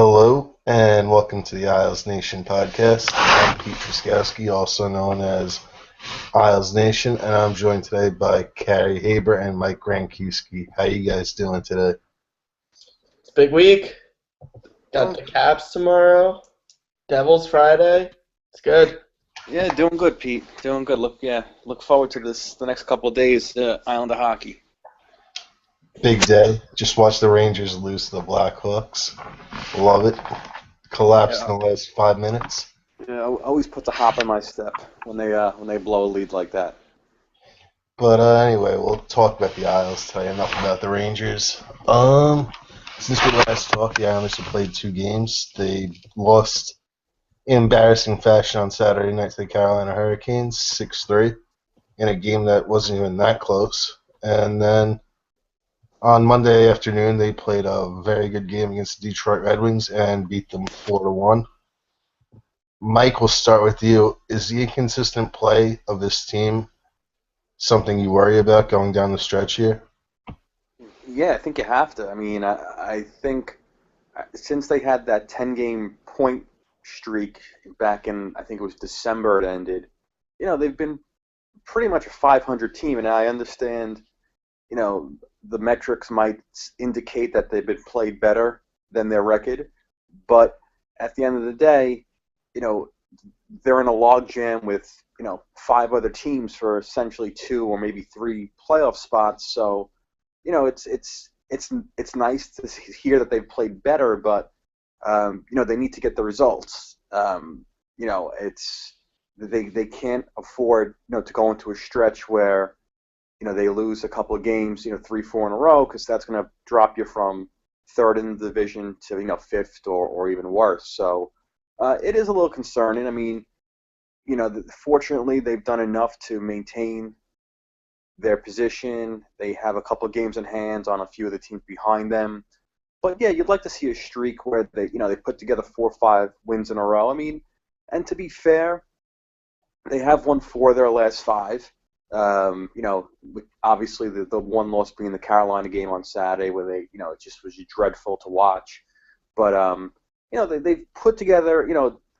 Hello and welcome to the IslesNation Podcast. I'm Pete Truskowski, also known as IslesNation, and I'm joined today by Carey Haber and Mike Grankiewski. How you guys doing today? It's a big week. Got the Caps tomorrow. Devils Friday. It's good. Yeah, doing good, Pete. Doing good. Look forward to the next couple of days, Islander hockey. Big day. Just watched the Rangers lose to the Blackhawks. Love it. Collapsed in the last 5 minutes. Yeah, always puts a hop in my step when they blow a lead like that. But anyway, we'll talk about the Isles today. Enough about the Rangers. Since we last talked, the Islanders have played 2 games. They lost in embarrassing fashion on Saturday night to the Carolina Hurricanes, 6-3, in a game that wasn't even that close. And then on Monday afternoon, they played a very good game against the Detroit Red Wings and beat them 4-1. Mike, we'll start with you. Is the inconsistent play of this team something you worry about going down the stretch here? Yeah, I think you have to. I mean, I think since they had that 10-game point streak back in, I think it was December it ended, they've been pretty much a 500 team, and I understand, the metrics might indicate that they've been played better than their record, but at the end of the day, they're in a logjam with 5 other teams for essentially 2 or maybe 3 playoff spots. So, it's nice to hear that they've played better, but they need to get the results. They can't afford to go into a stretch where they lose a couple of games, 3-4 in a row, because that's going to drop you from 3rd in the division to 5th or even worse. So it is a little concerning. I mean, fortunately they've done enough to maintain their position. They have a couple of games in hand on a few of the teams behind them. But yeah, you'd like to see a streak where they put together 4 or 5 wins in a row. I mean, and to be fair, they have won 4 of their last 5. Obviously the one loss being the Carolina game on Saturday, where they, it just was dreadful to watch. But they've put together,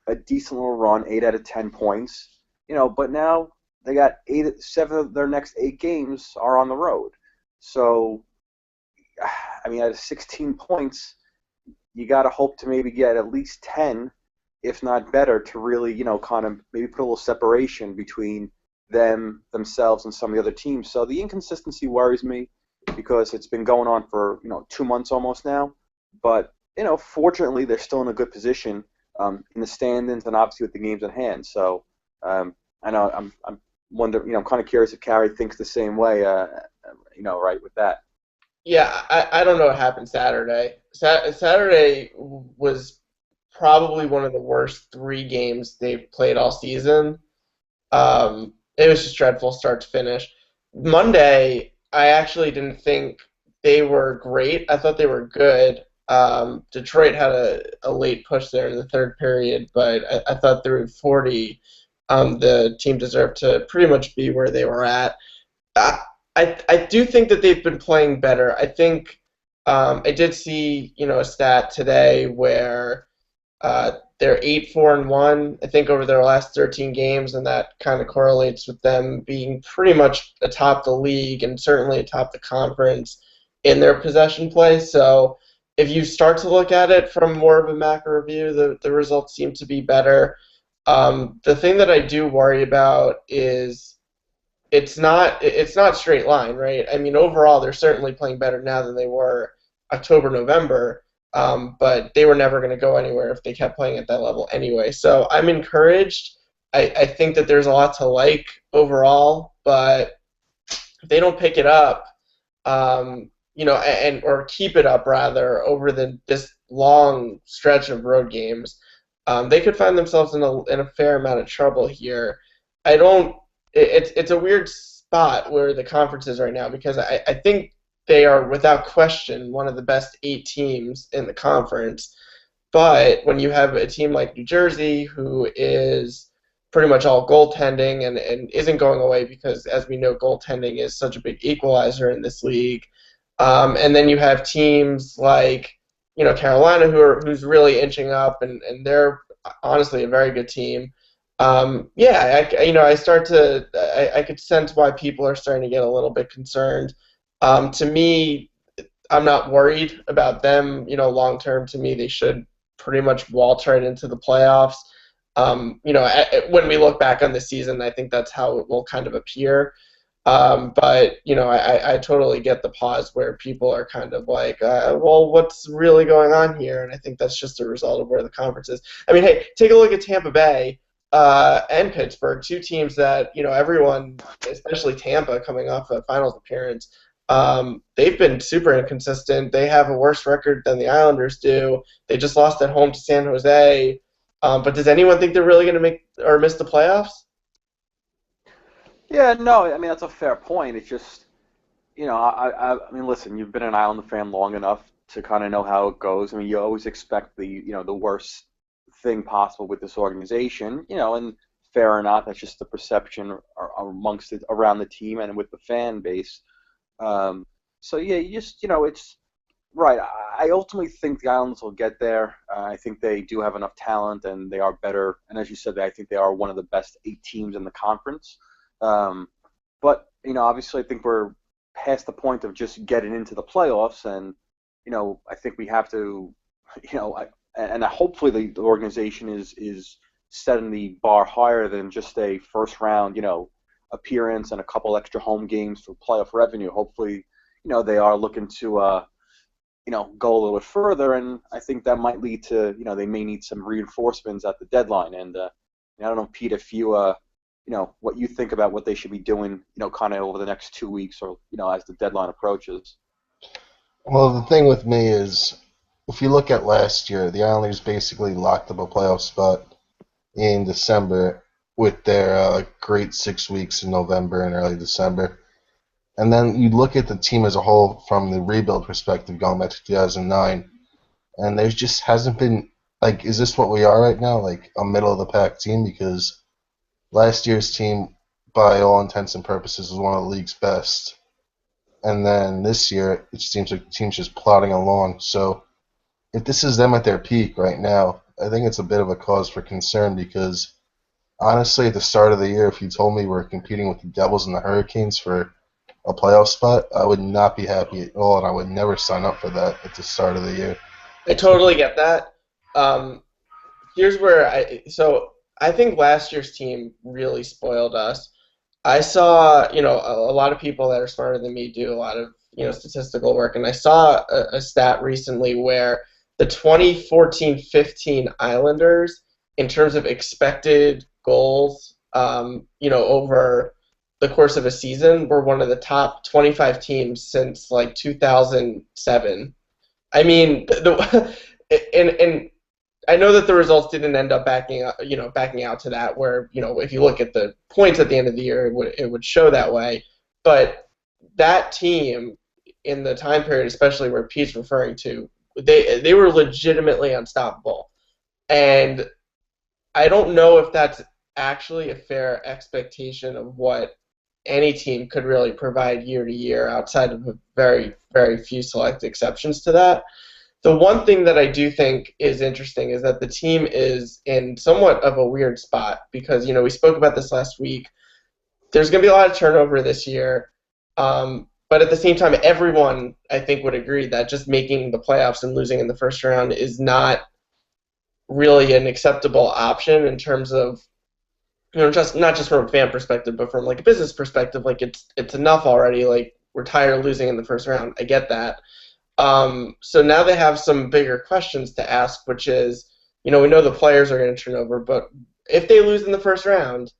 a decent little run, 8 out of 10 points. But now they got 7 of their next 8 games are on the road. So, I mean, out of 16 points, you got to hope to maybe get at least 10, if not better, to really, kind of maybe put a little separation between themselves and some of the other teams. So the inconsistency worries me because it's been going on for 2 months almost now. But fortunately they're still in a good position in the standings and obviously with the games at hand. So I know I'm wondering. I'm kind of curious if Carey thinks the same way. Right with that. Yeah, I don't know what happened Saturday. Saturday was probably one of the worst 3 games they've played all season. It was just dreadful start to finish. Monday, I actually didn't think they were great. I thought they were good. Detroit had a late push there in the 3rd period, but I thought through 40, the team deserved to pretty much be where they were at. I do think that they've been playing better. I think I did see a stat today where they're 8-4-1, I think, over their last 13 games, and that kind of correlates with them being pretty much atop the league and certainly atop the conference in their possession play. So if you start to look at it from more of a macro view, the results seem to be better. The thing that I do worry about is it's not straight line, right? I mean, overall, they're certainly playing better now than they were October, November. But they were never going to go anywhere if they kept playing at that level anyway. So I'm encouraged. I think that there's a lot to like overall, but if they don't pick it up, or keep it up rather over this long stretch of road games, they could find themselves in a fair amount of trouble here. It's a weird spot where the conference is right now because I think they are, without question, one of the best 8 teams in the conference. But when you have a team like New Jersey, who is pretty much all goaltending and isn't going away because, as we know, goaltending is such a big equalizer in this league, and then you have teams like Carolina, who's really inching up, and they're honestly a very good team. I could sense why people are starting to get a little bit concerned. To me, I'm not worried about them. Long term, to me, they should pretty much waltz right into the playoffs. When we look back on the season, I think that's how it will kind of appear. But I totally get the pause where people are kind of like, well, what's really going on here? And I think that's just a result of where the conference is. I mean, hey, take a look at Tampa Bay and Pittsburgh, two teams that everyone, especially Tampa, coming off a finals appearance, they've been super inconsistent. They have a worse record than the Islanders do. They just lost at home to San Jose. But does anyone think they're really going to make or miss the playoffs? Yeah, no, I mean that's a fair point. It's just, I mean, listen, you've been an Islander fan long enough to kind of know how it goes. I mean, you always expect the worst thing possible with this organization, and fair or not, that's just the perception amongst it around the team and with the fan base. So yeah, you just, it's right. I ultimately think the Islanders will get there. I think they do have enough talent, and they are better. And as you said, I think they are one of the best 8 teams in the conference. But obviously, I think we're past the point of just getting into the playoffs, and I think we have to, and hopefully the organization is setting the bar higher than just a first round, appearance and a couple extra home games for playoff revenue. Hopefully, they are looking to go a little bit further, and I think that might lead to, they may need some reinforcements at the deadline. And I don't know, Pete, if you, what you think about what they should be doing, kind of over the next 2 weeks or, as the deadline approaches. Well, the thing with me is, if you look at last year, the Islanders basically locked up a playoff spot in December with their great 6 weeks in November and early December. And then you look at the team as a whole from the rebuild perspective going back to 2009, and there just hasn't been, like, is this what we are right now, like a middle-of-the-pack team? Because last year's team, by all intents and purposes, was one of the league's best. And then this year, it seems like the team's just plodding along. So if this is them at their peak right now, I think it's a bit of a cause for concern because, honestly, at the start of the year, if you told me we're competing with the Devils and the Hurricanes for a playoff spot, I would not be happy at all, and I would never sign up for that at the start of the year. I totally get that. Here's where I think last year's team really spoiled us. I saw, a lot of people that are smarter than me do a lot of, statistical work, and I saw a stat recently where the 2014-15 Islanders, in terms of expected goals, over the course of a season, were one of the top 25 teams since like 2007. I mean, and I know that the results didn't end up backing out to that. Where if you look at the points at the end of the year, it would show that way. But that team in the time period, especially where Pete's referring to, they were legitimately unstoppable, and I don't know if that's actually a fair expectation of what any team could really provide year to year outside of a very, very few select exceptions to that. The one thing that I do think is interesting is that the team is in somewhat of a weird spot because, we spoke about this last week. There's going to be a lot of turnover this year, but at the same time, everyone, I think, would agree that just making the playoffs and losing in the first round is not really an acceptable option in terms of, just not just from a fan perspective, but from like a business perspective. Like it's enough already. Like we're tired of losing in the first round. I get that. So now they have some bigger questions to ask, which is, we know the players are going to turn over, but if they lose in the first round,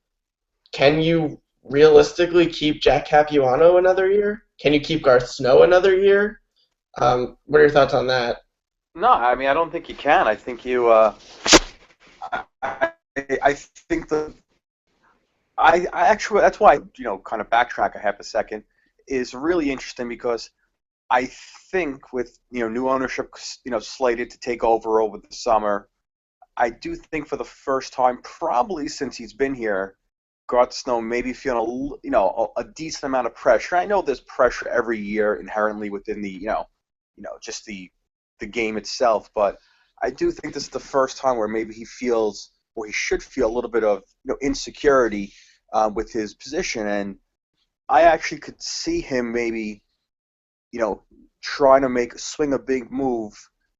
can you realistically keep Jack Capuano another year? Can you keep Garth Snow another year? What are your thoughts on that? No, I mean I don't think you can. I think you. I think I actually that's why kind of backtrack a half a second is really interesting because I think with new ownership slated to take over the summer, I do think for the first time probably since he's been here, Garth Snow maybe feeling a decent amount of pressure. I know there's pressure every year inherently within the just the the game itself, but I do think this is the first time where maybe he feels, or he should feel a little bit of insecurity with his position, and I actually could see him maybe trying to swing a big move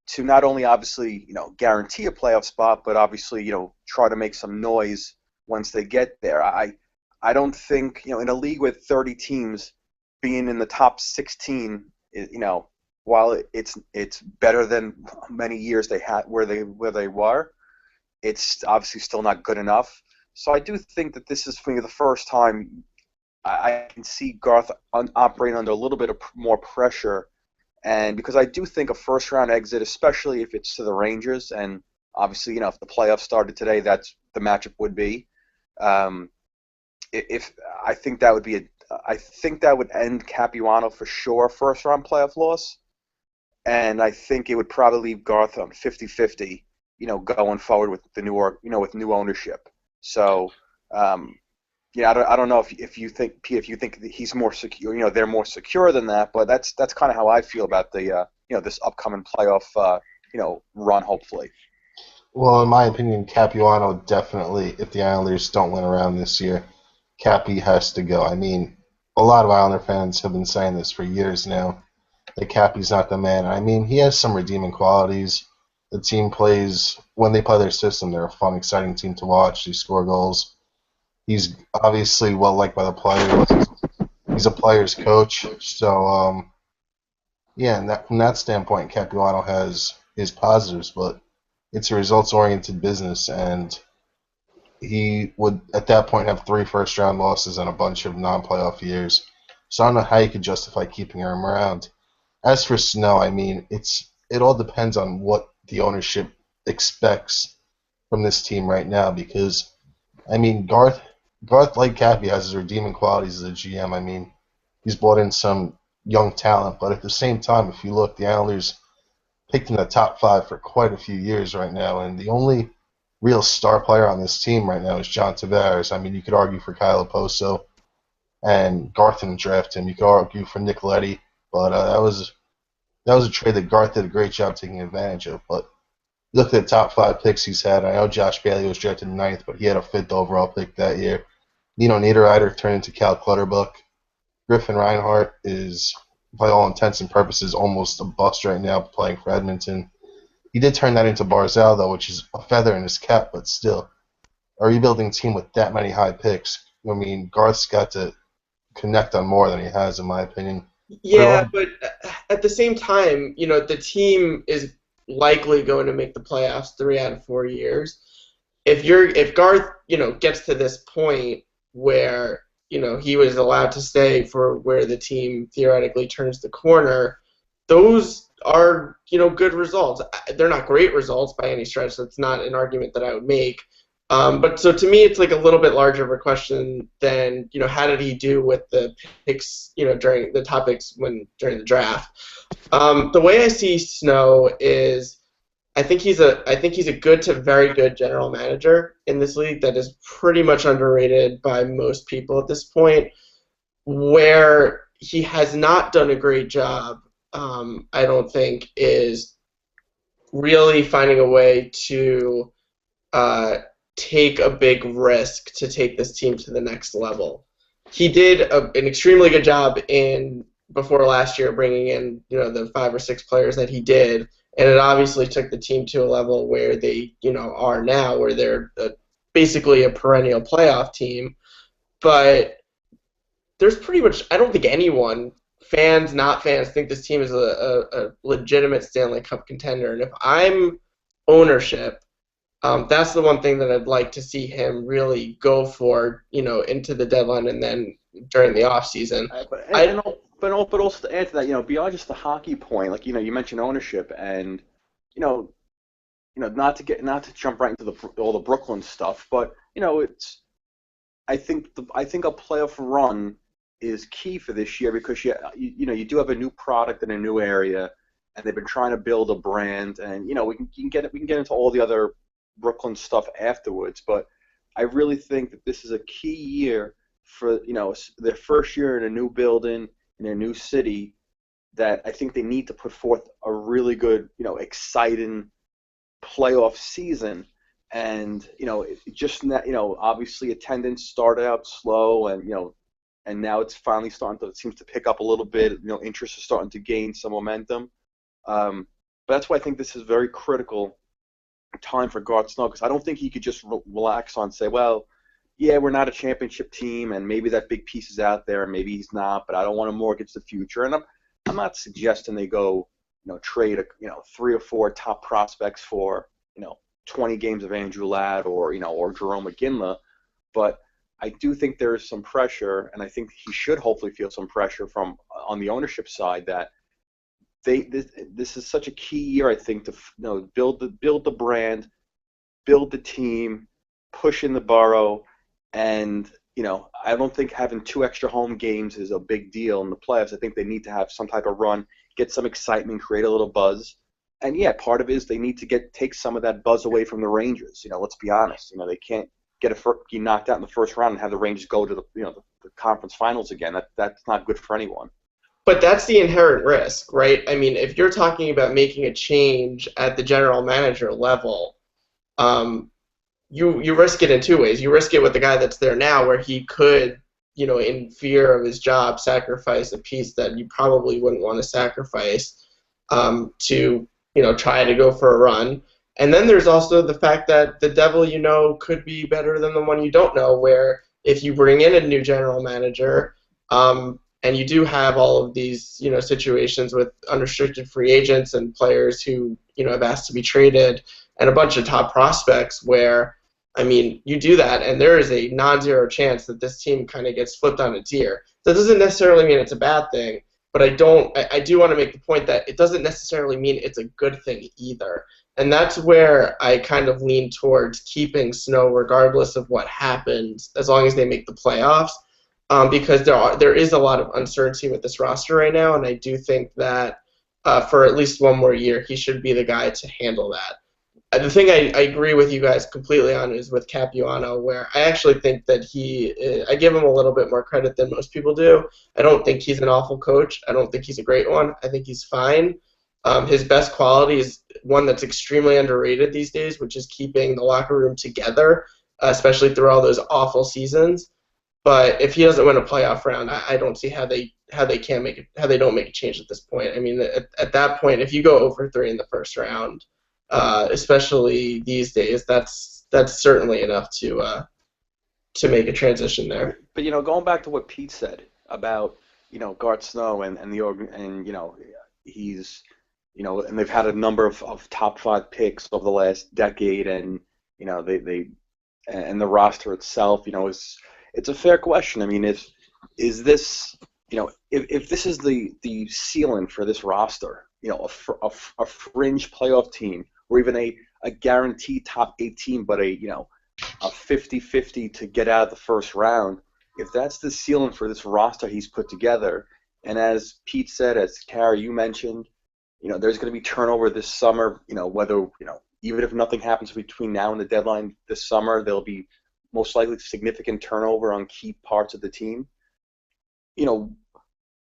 to not only obviously guarantee a playoff spot, but obviously try to make some noise once they get there. I don't think in a league with 30 teams, being in the top 16, while it's better than many years they had where they were, it's obviously still not good enough. So I do think that this is for me the first time I can see Garth operating under a little bit of more pressure, and because I do think a first-round exit, especially if it's to the Rangers, and obviously if the playoffs started today, that's the matchup would be. If I think that would be I think that would end Capuano for sure, first-round playoff loss, and I think it would probably leave Garth on 50-50, going forward with the with new ownership. So. I don't know if you think, Pete, if you think that he's more secure, they're more secure than that, but that's kind of how I feel about the this upcoming playoff run, hopefully. Well, in my opinion, Capuano definitely, if the Islanders don't win around this year, Cappy has to go. I mean, a lot of Islander fans have been saying this for years now, that Cappy's not the man. I mean, he has some redeeming qualities. The team plays, when they play their system, they're a fun, exciting team to watch. They score goals. He's obviously well liked by the players. He's a player's coach. So, and from that standpoint, Capuano has his positives, but it's a results-oriented business, and he would, at that point, have 3 first-round losses and a bunch of non-playoff years. So I don't know how you could justify keeping him around. As for Snow, I mean, it all depends on what the ownership expects from this team right now, because, I mean, Garth, like Cappy, has his redeeming qualities as a GM. I mean, he's brought in some young talent, but at the same time, if you look, the Islanders picked in the top 5 for quite a few years right now, and the only real star player on this team right now is John Tavares. I mean, you could argue for Kyle Oposo, and Garth didn't draft him. You could argue for Nicoletti, but that was a trade that Garth did a great job taking advantage of. But look at the top 5 picks he's had. I know Josh Bailey was drafted 9th, but he had a 5th overall pick that year. Nino Niederreiter turned into Cal Clutterbuck. Griffin Reinhart is, by all intents and purposes, almost a bust right now playing for Edmonton. He did turn that into Barzal, though, which is a feather in his cap, but still. A rebuilding team with that many high picks, I mean, Garth's got to connect on more than he has, in my opinion. Yeah, but at the same time, the team is likely going to make the playoffs 3 out of 4 years. If Garth, gets to this point where, he was allowed to stay for where the team theoretically turns the corner, those are, good results. They're not great results by any stretch. That's not an argument that I would make. But so to me, it's like a little bit larger of a question than, how did he do with the picks, during the topics during the draft. The way I see Snow is, I think he's a good to very good general manager in this league that is pretty much underrated by most people at this point. Where he has not done a great job, I don't think, is really finding a way to take a big risk to take this team to the next level. He did an extremely good job before last year, bringing in the 5 or 6 players that he did. And it obviously took the team to a level where they, are now, where they're basically a perennial playoff team. But there's pretty much, I don't think anyone, fans, not fans, think this team is a legitimate Stanley Cup contender. And if I'm ownership, that's the one thing that I'd like to see him really go for, into the deadline and then during the off season. But also to add to that, beyond just the hockey point, like you mentioned ownership, and not to jump right into all the Brooklyn stuff, but I think a playoff run is key for this year because you do have a new product in a new area, and they've been trying to build a brand, and we can get into all the other Brooklyn stuff afterwards, but I really think that this is a key year for their first year in a new building, in a new city, that I think they need to put forth a really good, exciting playoff season. And, obviously attendance started out slow, and now it's finally it seems to pick up a little bit. Interest is starting to gain some momentum. But that's why I think this is very critical time for Garth Snow, because I don't think he could just relax on say, well, yeah, we're not a championship team, and maybe that big piece is out there, and maybe he's not, but I don't want to mortgage the future. And I'm not suggesting they go, trade 3 or 4 top prospects for 20 games of Andrew Ladd or Jerome McGinley, but I do think there is some pressure, and I think he should hopefully feel some pressure from on the ownership side that this is such a key year, I think, to build the brand, build the team, push in the borough, and I don't think having 2 extra home games is a big deal in the playoffs. I think they need to have some type of run, get some excitement, create a little buzz. And yeah, part of it is they need to take some of that buzz away from the Rangers. Let's be honest. They can't get knocked out in the first round and have the Rangers go to the conference finals again. That's not good for anyone. But that's the inherent risk, right? I mean, if you're talking about making a change at the general manager level, you risk it in 2 ways. You risk it with the guy that's there now, where he could, in fear of his job, sacrifice a piece that you probably wouldn't want to sacrifice to try to go for a run. And then there's also the fact that the devil could be better than the one you don't know, where if you bring in a new general manager, and you do have all of these situations with unrestricted free agents and players who have asked to be traded, and a bunch of top prospects where, I mean, you do that and there is a non-zero chance that this team kind of gets flipped on its ear. That doesn't necessarily mean it's a bad thing, but I do want to make the point that it doesn't necessarily mean it's a good thing either. And that's where I kind of lean towards keeping Snow regardless of what happens, as long as they make the playoffs, because there is a lot of uncertainty with this roster right now, and I do think that for at least one more year, he should be the guy to handle that. The thing I agree with you guys completely on is with Capuano, where I actually think that I give him a little bit more credit than most people do. I don't think he's an awful coach. I don't think he's a great one. I think he's fine. His best quality is one that's extremely underrated these days, which is keeping the locker room together, especially through all those awful seasons. But if he doesn't win a playoff round, I don't see how they don't make a change at this point. I mean, at that point, if you go over 3 in the first round, especially these days, that's certainly enough to make a transition there. But going back to what Pete said about Garth Snow and he's and they've had a number of top 5 picks over the last decade, and they and the roster itself, it's a fair question. I mean, is this if this is the ceiling for this roster, a fringe playoff team, or even a guaranteed top 8 team, but a 50-50 to get out of the first round, if that's the ceiling for this roster he's put together, and as Pete said, as Carey, you mentioned, there's going to be turnover this summer, whether, even if nothing happens between now and the deadline this summer, there'll be most likely significant turnover on key parts of the team.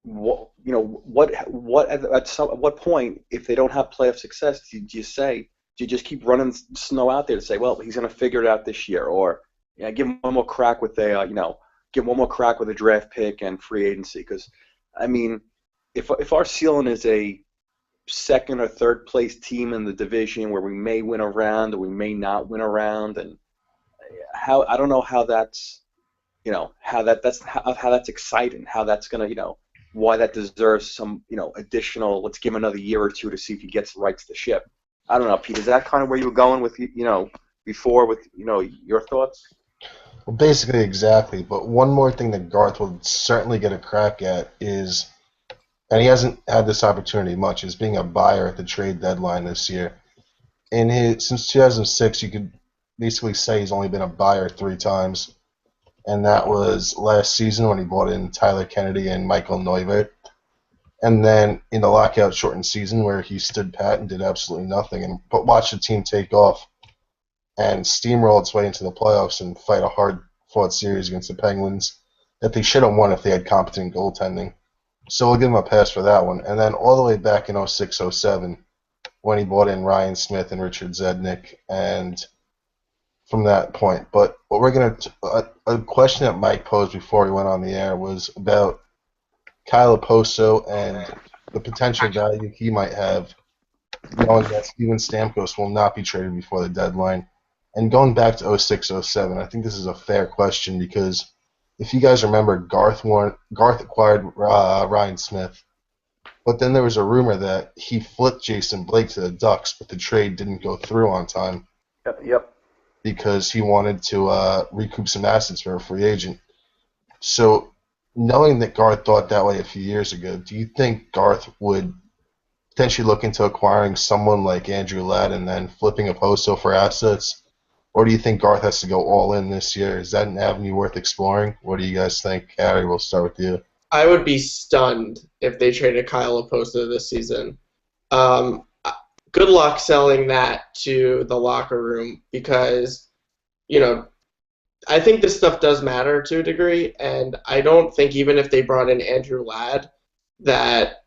What at what point, if they don't have playoff success, do you just keep running Snow out there to say, well, he's going to figure it out this year, or give him one more crack with a draft pick and free agency? Because I mean, if our ceiling is a second or third place team in the division where we may win a round or we may not win a round, and I don't know how that's how that's exciting, how that's gonna why that deserves some additional, let's give him another year or 2 to see if he rights the ship. I don't know, Pete, is that kind of where you were going with before with your thoughts? Well, basically exactly, but one more thing that Garth will certainly get a crack at is, and he hasn't had this opportunity much, is being a buyer at the trade deadline this year. Since 2006, you could basically say he's only been a buyer 3 times, and that was last season when he bought in Tyler Kennedy and Michael Neuvert, and then in the lockout-shortened season where he stood pat and did absolutely nothing and watched the team take off and steamroll its way into the playoffs and fight a hard-fought series against the Penguins that they should have won if they had competent goaltending. So we'll give him a pass for that one. And then all the way back in 06, 07, when he brought in Ryan Smith and Richard Zednick, and from that point. But what we're going to a question that Mike posed before he went on the air was about Kyle Oposo and the potential value he might have, knowing that Steven Stamkos will not be traded before the deadline. And going back to 06, 07, I think this is a fair question because if you guys remember, Garth acquired Ryan Smith, but then there was a rumor that he flipped Jason Blake to the Ducks, but the trade didn't go through on time. Yep. Because he wanted to recoup some assets for a free agent. So, knowing that Garth thought that way a few years ago, do you think Garth would potentially look into acquiring someone like Andrew Ladd and then flipping Oposo for assets? Or do you think Garth has to go all in this year? Is that an avenue worth exploring? What do you guys think? Carey, we'll start with you. I would be stunned if they traded Kyle Oposo this season. Good luck selling that to the locker room because, I think this stuff does matter to a degree, and I don't think even if they brought in Andrew Ladd that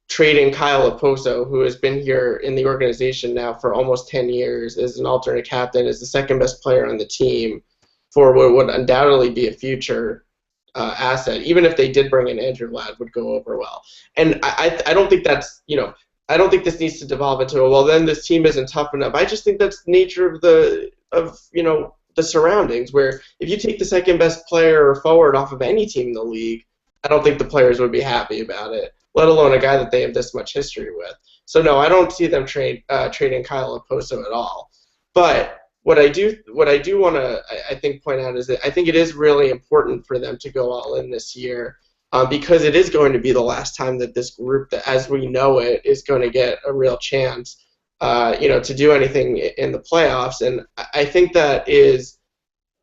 trading Kyle Oposo, who has been here in the organization now for almost 10 years, is an alternate captain, is the second best player on the team for what would undoubtedly be a future asset, even if they did bring in Andrew Ladd, would go over well. And I don't think that's, I don't think this needs to devolve into, well, then this team isn't tough enough. I just think that's the nature of the surroundings, where if you take the second best player or forward off of any team in the league, I don't think the players would be happy about it, let alone a guy that they have this much history with. So no, I don't see them trading Kyle Oposo at all. But what I do want to, I think, point out is that I think it is really important for them to go all in this year, because it is going to be the last time that this group, that as we know it, is going to get a real chance, to do anything in the playoffs. And I think that is,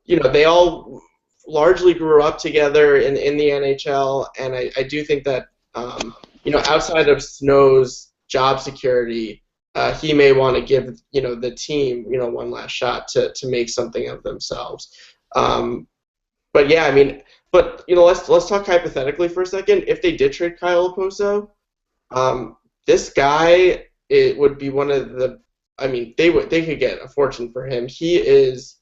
they all largely grew up together in the NHL, and I do think that, outside of Snow's job security, he may want to give, the team, one last shot to make something of themselves. But yeah, I mean, but let's talk hypothetically for a second. If they did trade Kyle Oposo, this guy, it would be one of the. I mean, they could get a fortune for him. He is.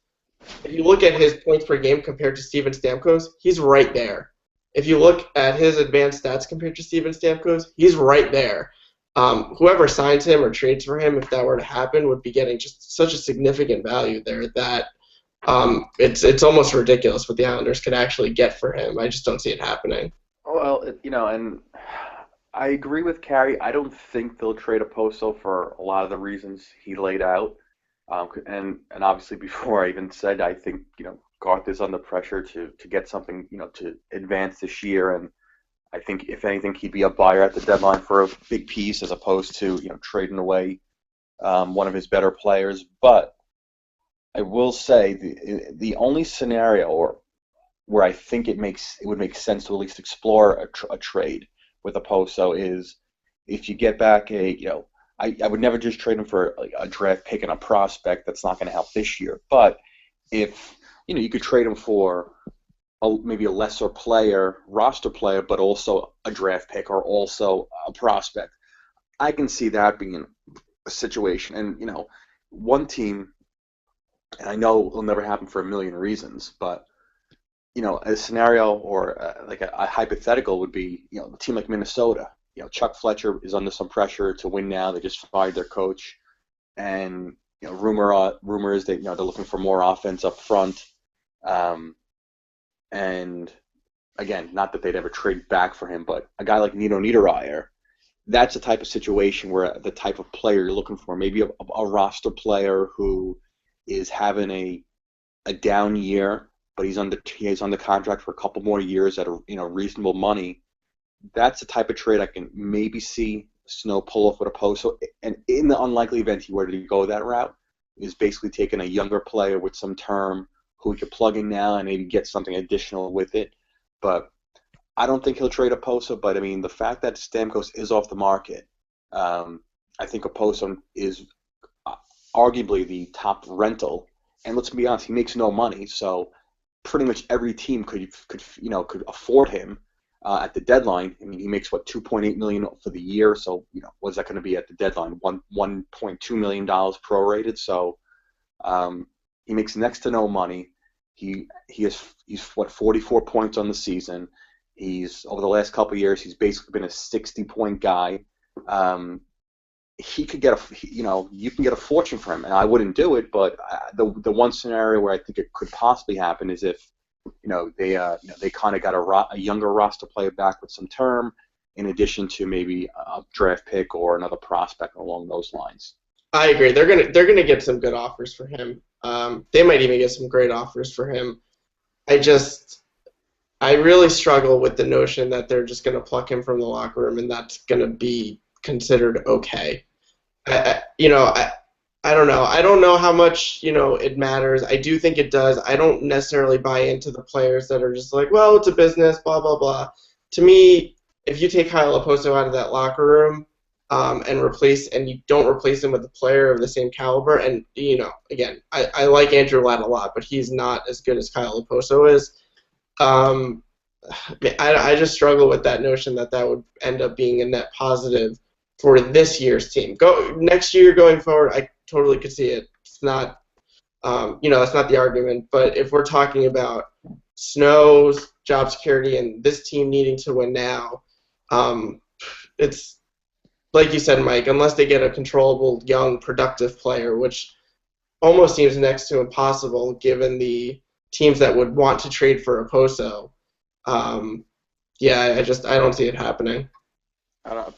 If you look at his points per game compared to Steven Stamkos, he's right there. If you look at his advanced stats compared to Steven Stamkos, he's right there. Whoever signs him or trades for him, if that were to happen, would be getting just such a significant value there that it's almost ridiculous what the Islanders could actually get for him. I just don't see it happening. Well, and I agree with Carey. I don't think they'll trade Oposo for a lot of the reasons he laid out. And obviously before I even said, I think, Garth is under pressure to get something, to advance this year. And I think, if anything, he'd be a buyer at the deadline for a big piece as opposed to, trading away one of his better players. But I will say the only scenario where I think it would make sense to at least explore a trade with Oposo is if you get back I would never just trade him for a draft pick and a prospect that's not going to help this year. But if you could trade him for maybe a lesser player, roster player, but also a draft pick or also a prospect, I can see that being a situation. And one team, and I know it'll never happen for a million reasons, but a scenario or like a hypothetical would be a team like Minnesota. Chuck Fletcher is under some pressure to win now. They just fired their coach, and rumor is that they're looking for more offense up front. And again, not that they'd ever trade back for him, but a guy like Nino Niederreiter, that's the type of situation where the type of player you're looking for, maybe a roster player who is having a down year, but he's under contract for a couple more years at a reasonable money. That's the type of trade I can maybe see Snow pull off with Oposo. And in the unlikely event he were to go that route, is basically taking a younger player with some term who he could plug in now and maybe get something additional with it. But I don't think he'll trade Oposo. But I mean, the fact that Stamkos is off the market, I think Oposo is arguably the top rental. And let's be honest, he makes no money, so pretty much every team could afford him. at the deadline. I mean, he makes what, $2.8 million for the year. So what is that going to be at the deadline? $1.2 million prorated. So he makes next to no money. He's what, 44 points on the season. He's over the last couple of years, he's basically been a 60-point guy. He could get you can get a fortune for him, and I wouldn't do it. But the one scenario where I think it could possibly happen is if they kind of got a younger roster player back with some term, in addition to maybe a draft pick or another prospect along those lines. I agree. They're gonna get some good offers for him. They might even get some great offers for him. I really struggle with the notion that they're just gonna pluck him from the locker room and that's gonna be considered okay. I don't know. I don't know how much it matters. I do think it does. I don't necessarily buy into the players that are just like, well, it's a business, blah blah blah. To me, if you take Kyle Oposo out of that locker room and you don't replace him with a player of the same caliber, and again, I like Andrew Ladd a lot, but he's not as good as Kyle Oposo is. I just struggle with that notion that would end up being a net positive for this year's team. Next year going forward, I totally could see it. It's not, that's not the argument. But if we're talking about Snow's job security and this team needing to win now, it's like you said, Mike. Unless they get a controllable, young, productive player, which almost seems next to impossible given the teams that would want to trade for Oposo. I don't see it happening.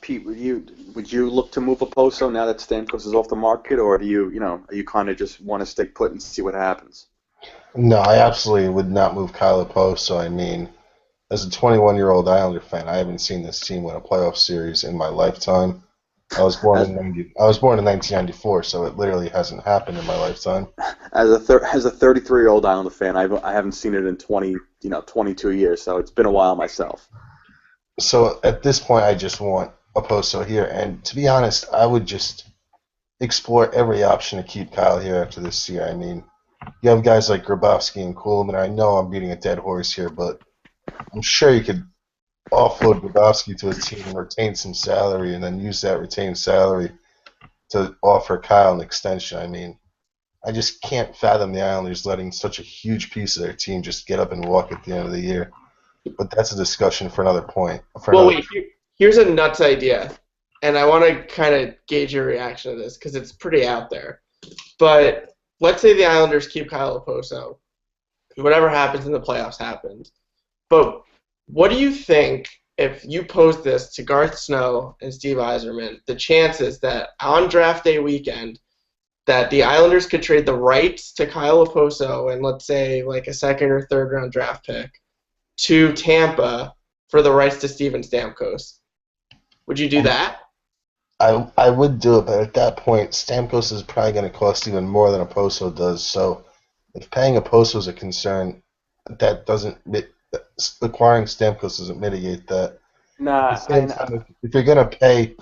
Pete, would you look to move Oposo now that Stamkos is off the market, or are you kind of just want to stay put and see what happens? No, I absolutely would not move Kyle Oposo. I mean, as a 21-year-old Islander fan, I haven't seen this team win a playoff series in my lifetime. I was born in 1994, so it literally hasn't happened in my lifetime. As a 33-year-old Islander fan, I haven't seen it in 22 years, so it's been a while myself. So at this point, I just want Oposo here, and to be honest, I would just explore every option to keep Kyle here after this year. I mean, you have guys like Grabowski and Kuhlman. I know I'm beating a dead horse here, but I'm sure you could offload Grabowski to a team and retain some salary, and then use that retained salary to offer Kyle an extension. I mean, I just can't fathom the Islanders letting such a huge piece of their team just get up and walk at the end of the year. But that's a discussion for another point. Here's a nuts idea, and I want to kind of gauge your reaction to this because it's pretty out there. But let's say the Islanders keep Kyle Oposo. Whatever happens in the playoffs happens. But what do you think if you pose this to Garth Snow and Steve Yzerman, the chances that on draft day weekend that the Islanders could trade the rights to Kyle Oposo and let's say like a second or third round draft pick to Tampa for the rights to Steven Stamkos? Would you do that? I would do it, but at that point, Stamkos is probably going to cost even more than Oposo does. So if paying Oposo is a concern, that doesn't acquiring Stamkos doesn't mitigate that. Nah, if you're gonna pay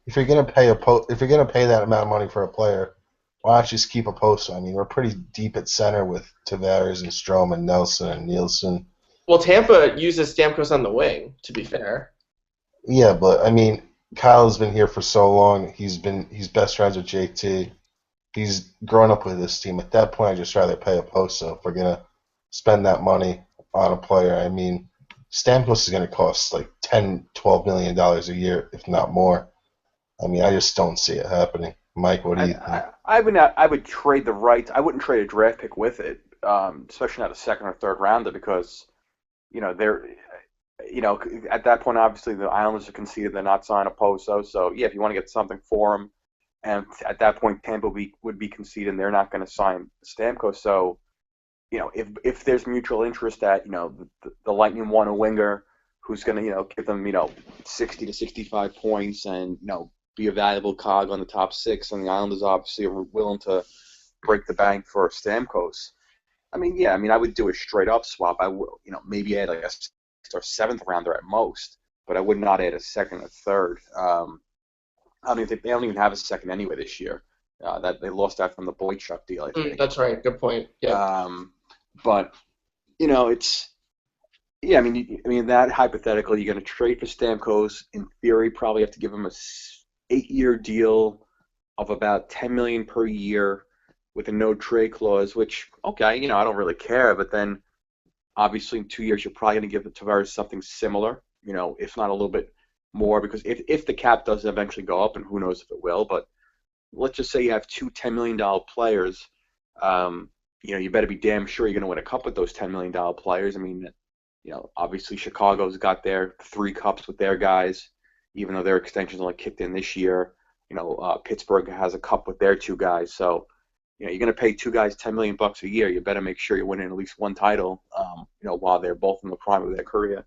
that amount of money for a player, why not just keep Oposo? I mean, we're pretty deep at center with Tavares and Strome and Nelson and Nielsen. Well, Tampa uses Stamkos on the wing, to be fair. Yeah, but I mean, Kyle's been here for so long. He's best friends with JT. He's grown up with this team. At that point, I'd just rather pay Oposo if we're gonna spend that money on a player. I mean, Stamkos is going to cost like $10, $12 million a year, if not more. I mean, I just don't see it happening. Mike, what do you think? I would trade the rights. I wouldn't trade a draft pick with it, especially not a second or third rounder, because they're at that point, obviously the Islanders are conceded they're not signing Oposo. So yeah, if you want to get something for him, and at that point Tampa would be conceded and they're not going to sign Stamkos. So if there's mutual interest that the Lightning want a winger who's going to give them 60 to 65 points and be a valuable cog on the top six, and the Islanders obviously are willing to break the bank for Stamkos. I would do a straight up swap. I would maybe add like a sixth or seventh rounder at most, but I would not add a second or third. I don't even have a second anyway this year. That they lost that from the Boychuk deal, I think. That's right. Good point. Yeah. But it's Yeah, I mean that hypothetical, you're going to trade for Stamkos. In theory, probably have to give him a 8-year deal of about 10 million per year with a no trade clause. Which, okay, I don't really care. But then, obviously, in 2 years, you're probably going to give Tavares something similar. If not a little bit more, because if the cap does eventually go up, and who knows if it will, but let's just say you have two $10 million players. You better be damn sure you're going to win a cup with those $10 million players. I mean, obviously Chicago's got their 3 cups with their guys, even though their extensions only kicked in this year. Pittsburgh has a cup with their 2 guys. So, you're going to pay 2 guys $10 million a year. You better make sure you're winning at least one title, while they're both in the prime of their career.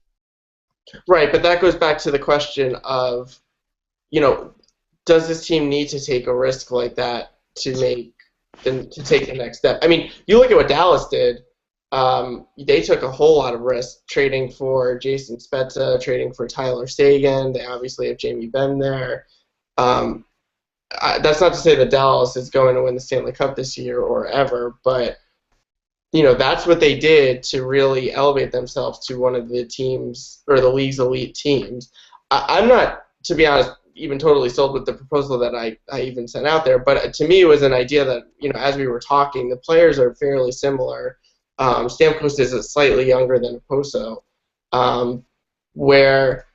Right, but that goes back to the question of, does this team need to take a risk like that to take the next step? I mean, you look at what Dallas did. They took a whole lot of risk trading for Jason Spezza, trading for Tyler Seguin. They obviously have Jamie Benn there. That's not to say that Dallas is going to win the Stanley Cup this year or ever, but that's what they did to really elevate themselves to one of the teams or the league's elite teams. I'm not, to be honest, even totally sold with the proposal that I even sent out there, but to me it was an idea that, as we were talking, the players are fairly similar. Stamkos is slightly younger than Okposo, where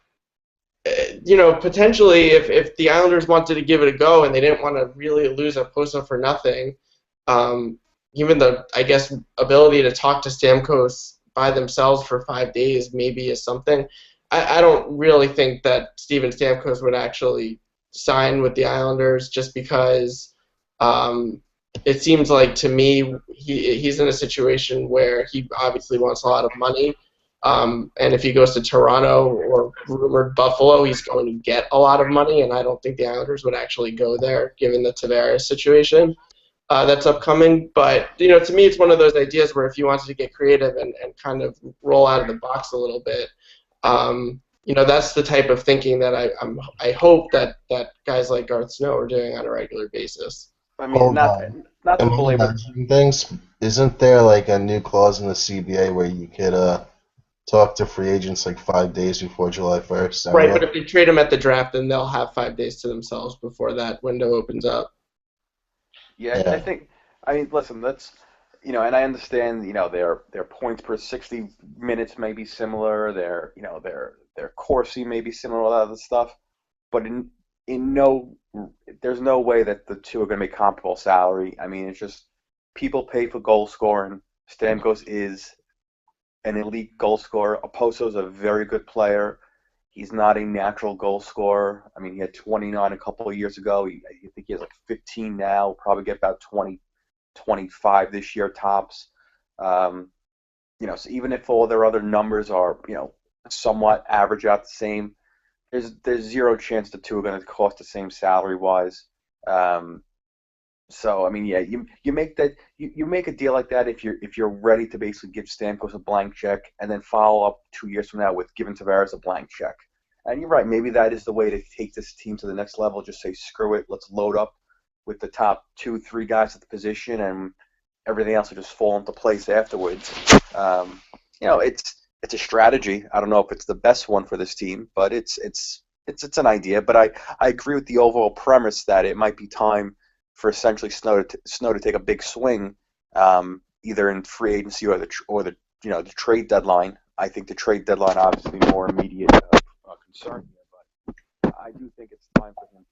potentially if the Islanders wanted to give it a go and they didn't want to really lose Okposo for nothing, even the, I guess, ability to talk to Stamkos by themselves for 5 days maybe is something. I don't really think that Steven Stamkos would actually sign with the Islanders just because it seems like to me he's in a situation where he obviously wants a lot of money. And if he goes to Toronto or rumored Buffalo, he's going to get a lot of money, and I don't think the Islanders would actually go there given the Tavares situation that's upcoming. But, to me it's one of those ideas where if you wanted to get creative and kind of roll out of the box a little bit, that's the type of thinking that I hope that guys like Garth Snow are doing on a regular basis. I mean, not to belabor things. Isn't there like a new clause in the CBA where you could talk to free agents like 5 days before July 1st? Right, but if they trade them at the draft, then they'll have 5 days to themselves before that window opens up. Yeah. I mean, listen, that's, and I understand, their points per 60 minutes may be similar, their Corsi may be similar, all that other stuff, but there's no way that the two are going to make comparable salary. I mean, it's just people pay for goal scoring. Stamkos is an elite goal scorer. Oposo's a very good player. He's not a natural goal scorer. I mean, he had 29 a couple of years ago. I think he has like 15 now. Probably get about 20, 25 this year tops. So even if all their other numbers are, somewhat average out the same, there's zero chance the two are going to cost the same salary wise. So I mean, yeah, you make a deal like that if you're ready to basically give Stamkos a blank check and then follow up 2 years from now with giving Tavares a blank check. And you're right, maybe that is the way to take this team to the next level. Just say screw it, let's load up with the top 2-3 guys at the position, and everything else will just fall into place afterwards. It's a strategy. I don't know if it's the best one for this team, but it's an idea. But I agree with the overall premise that it might be time for essentially Snow to take a big swing, either in free agency or the trade deadline. I think the trade deadline obviously more immediate concern here, but I do think it's time for him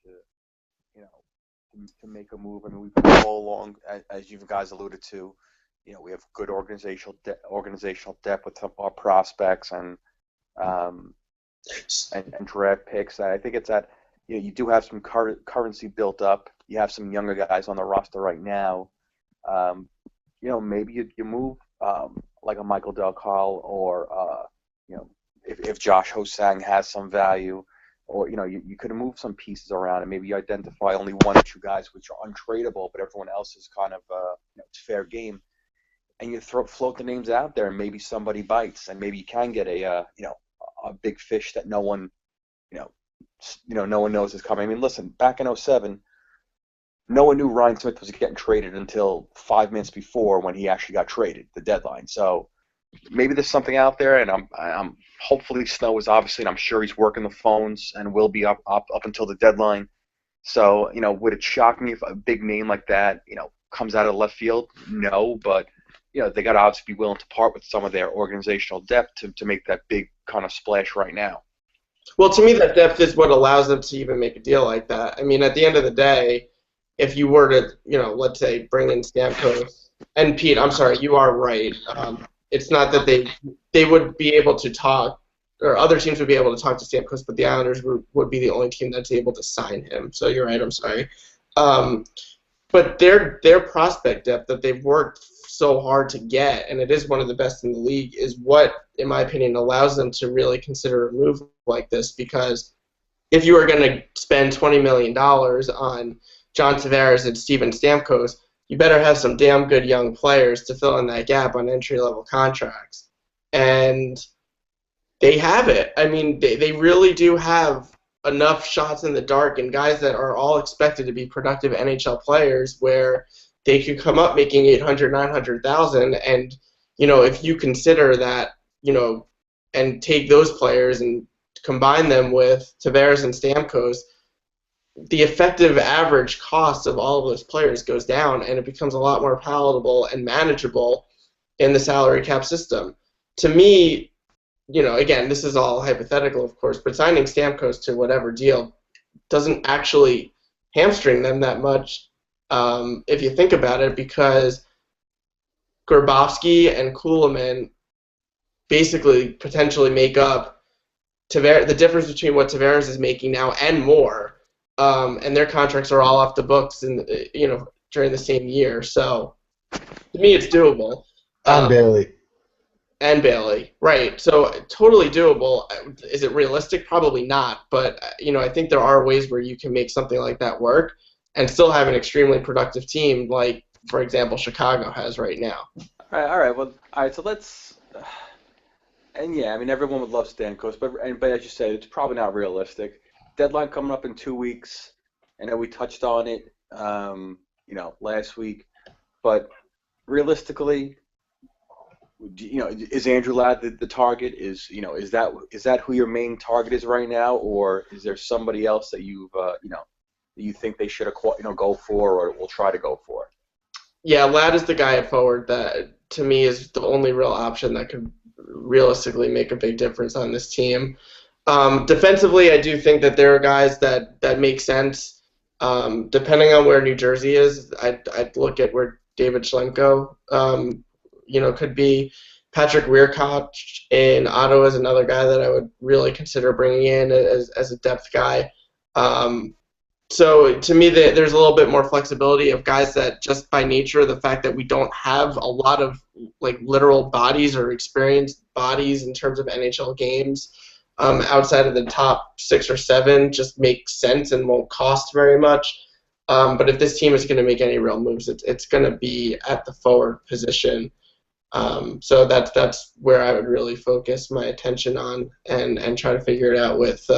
to make a move. I mean, we've been all along, as you guys alluded to, we have good organizational depth with some of our prospects and draft picks. I think it's that you do have some currency built up. You have some younger guys on the roster right now. Maybe you move like a Michael Del Carl, or if Josh Ho-Sang has some value, or you could move some pieces around and maybe you identify only 1 or 2 guys which are untradeable, but everyone else is kind of it's fair game, and you float the names out there, and maybe somebody bites, and maybe you can get a big fish that no one no one knows is coming. I mean, listen, back in 2007, no one knew Ryan Smith was getting traded until 5 minutes before when he actually got traded, the deadline. So, maybe there's something out there, and I'm hopefully Snow is obviously, and I'm sure he's working the phones and will be up until the deadline. So, would it shock me if a big name like that, comes out of left field? No, but they got to obviously be willing to part with some of their organizational depth to make that big kind of splash right now. Well, to me, that depth is what allows them to even make a deal like that. I mean, at the end of the day, if you were to, let's say, bring in Stamkos and Pete, I'm sorry, you are right. It's not that they would be able to talk, or other teams would be able to talk to Stamkos, but the Islanders would be the only team that's able to sign him. So you're right. I'm sorry. But their prospect depth that they've worked so hard to get, and it is one of the best in the league, is what, in my opinion, allows them to really consider a move like this. Because if you are going to spend $20 million on John Tavares and Steven Stamkos, you better have some damn good young players to fill in that gap on entry-level contracts. And they have it. I mean, they really do have enough shots in the dark and guys that are all expected to be productive NHL players where they could come up making 800, 900,000, and if you consider that, and take those players and combine them with Tavares and Stamkos, the effective average cost of all of those players goes down, and it becomes a lot more palatable and manageable in the salary cap system. To me, again, this is all hypothetical, of course, but signing Stamkos to whatever deal doesn't actually hamstring them that much if you think about it, because Grabowski and Kuhlman basically potentially make up the difference between what Tavares is making now and more, and their contracts are all off the books during the same year. So to me, it's doable. And Bailey, right? So totally doable. Is it realistic? Probably not. But I think there are ways where you can make something like that work and still have an extremely productive team, like, for example, Chicago has right now. All right. Well, all right. So let's. And yeah, I mean, everyone would love Stamkos, but as you said, it's probably not realistic. Deadline coming up in 2 weeks. I know we touched on it, last week, but realistically, is Andrew Ladd the target? Is that who your main target is right now, or is there somebody else that you think they should go for or will try to go for? Yeah, Ladd is the guy at forward that to me is the only real option that could realistically make a big difference on this team. Defensively, I do think that there are guys that make sense. Depending on where New Jersey is, I'd look at where David Schlemko could be. Patrick Weirkoch in Ottawa is another guy that I would really consider bringing in as a depth guy. So to me, there's a little bit more flexibility of guys that just by nature of the fact that we don't have a lot of literal bodies or experienced bodies in terms of NHL games outside of the top 6 or 7 just make sense and won't cost very much. But if this team is going to make any real moves, it's going to be at the forward position. So that's where I would really focus my attention on and try to figure it out with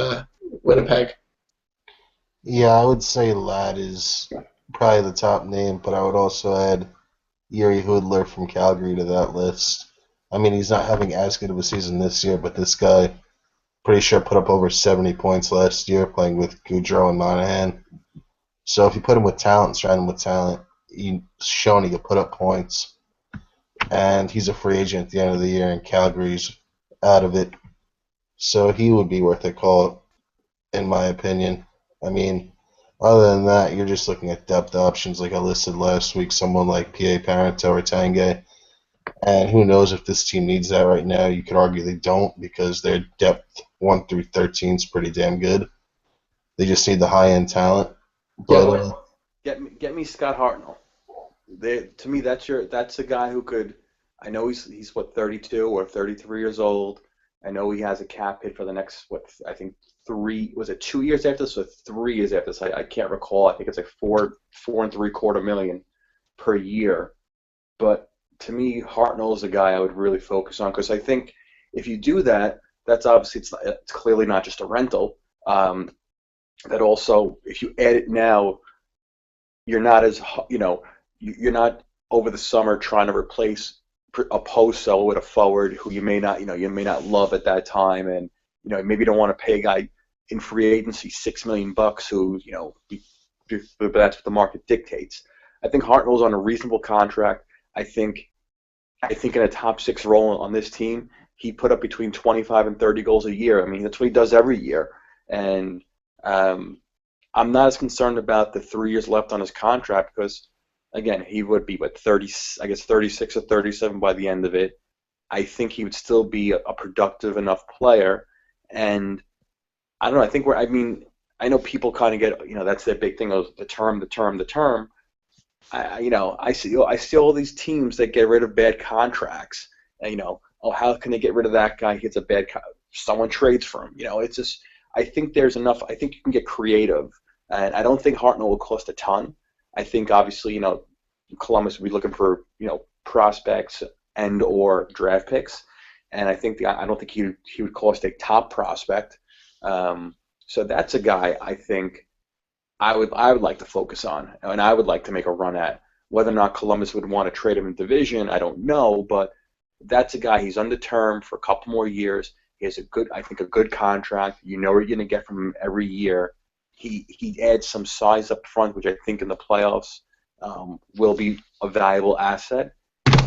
Winnipeg. Yeah, I would say Ladd is probably the top name, but I would also add Yuri Hoodler from Calgary to that list. I mean, he's not having as good of a season this year, but this guy, pretty sure, put up over 70 points last year playing with Goudreau and Monahan. So if you put him with talent, surround him with talent, he's shown he can put up points. And he's a free agent at the end of the year, and Calgary's out of it. So he would be worth a call, in my opinion. I mean, other than that, you're just looking at depth options like I listed last week, someone like P.A. Parenteau or Tanguay. And who knows if this team needs that right now. You could argue they don't because their depth 1 through 13 is pretty damn good. They just need the high-end talent. But get me Scott Hartnell. To me, that's a guy who could. I know he's 32 or 33 years old. I know he has a cap hit for the next 2 years after this or 3 years after this. I can't recall. I think it's like $4.75 million per year. But to me, Hartnell is a guy I would really focus on because I think if you do that, that's obviously it's clearly not just a rental. That also, if you add it now, you're not over the summer trying to replace a Poso with a forward who you may not love at that time, and maybe you don't want to pay a guy in free agency $6 million who but that's what the market dictates. I think Hartnell's on a reasonable contract. I think in a top 6 role on this team, he put up between 25 and 30 goals a year. I mean, that's what he does every year. And I'm not as concerned about the 3 years left on his contract because, again, he would be, 36 or 37 by the end of it. I think he would still be a productive enough player. And I don't know, I know people kind of get, that's their big thing, the term. I see all these teams that get rid of bad contracts. And, how can they get rid of that guy? He gets a bad someone trades for him. It's just, I think there's enough. I think you can get creative. And I don't think Hartnell will cost a ton. I think, obviously, Columbus will be looking for, prospects and or draft picks. And I don't think he would cost a top prospect. So that's a guy I think I would like to focus on, and I would like to make a run at. Whether or not Columbus would want to trade him in division, I don't know, but that's a guy. He's under term for a couple more years. He has a good contract. You know what you're going to get from him every year. He adds some size up front, which I think in the playoffs will be a valuable asset.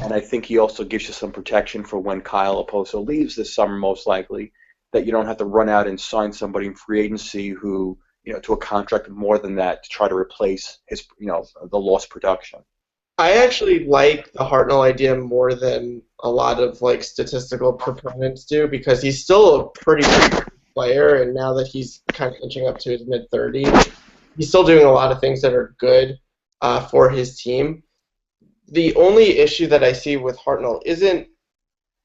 And I think he also gives you some protection for when Kyle Oposo leaves this summer, most likely, that you don't have to run out and sign somebody in free agency who, to a contract more than that to try to replace his, the lost production. I actually like the Hartnell idea more than a lot of statistical proponents do because he's still a pretty good player, and now that he's kind of inching up to his mid-30s, he's still doing a lot of things that are good for his team. The only issue that I see with Hartnell isn't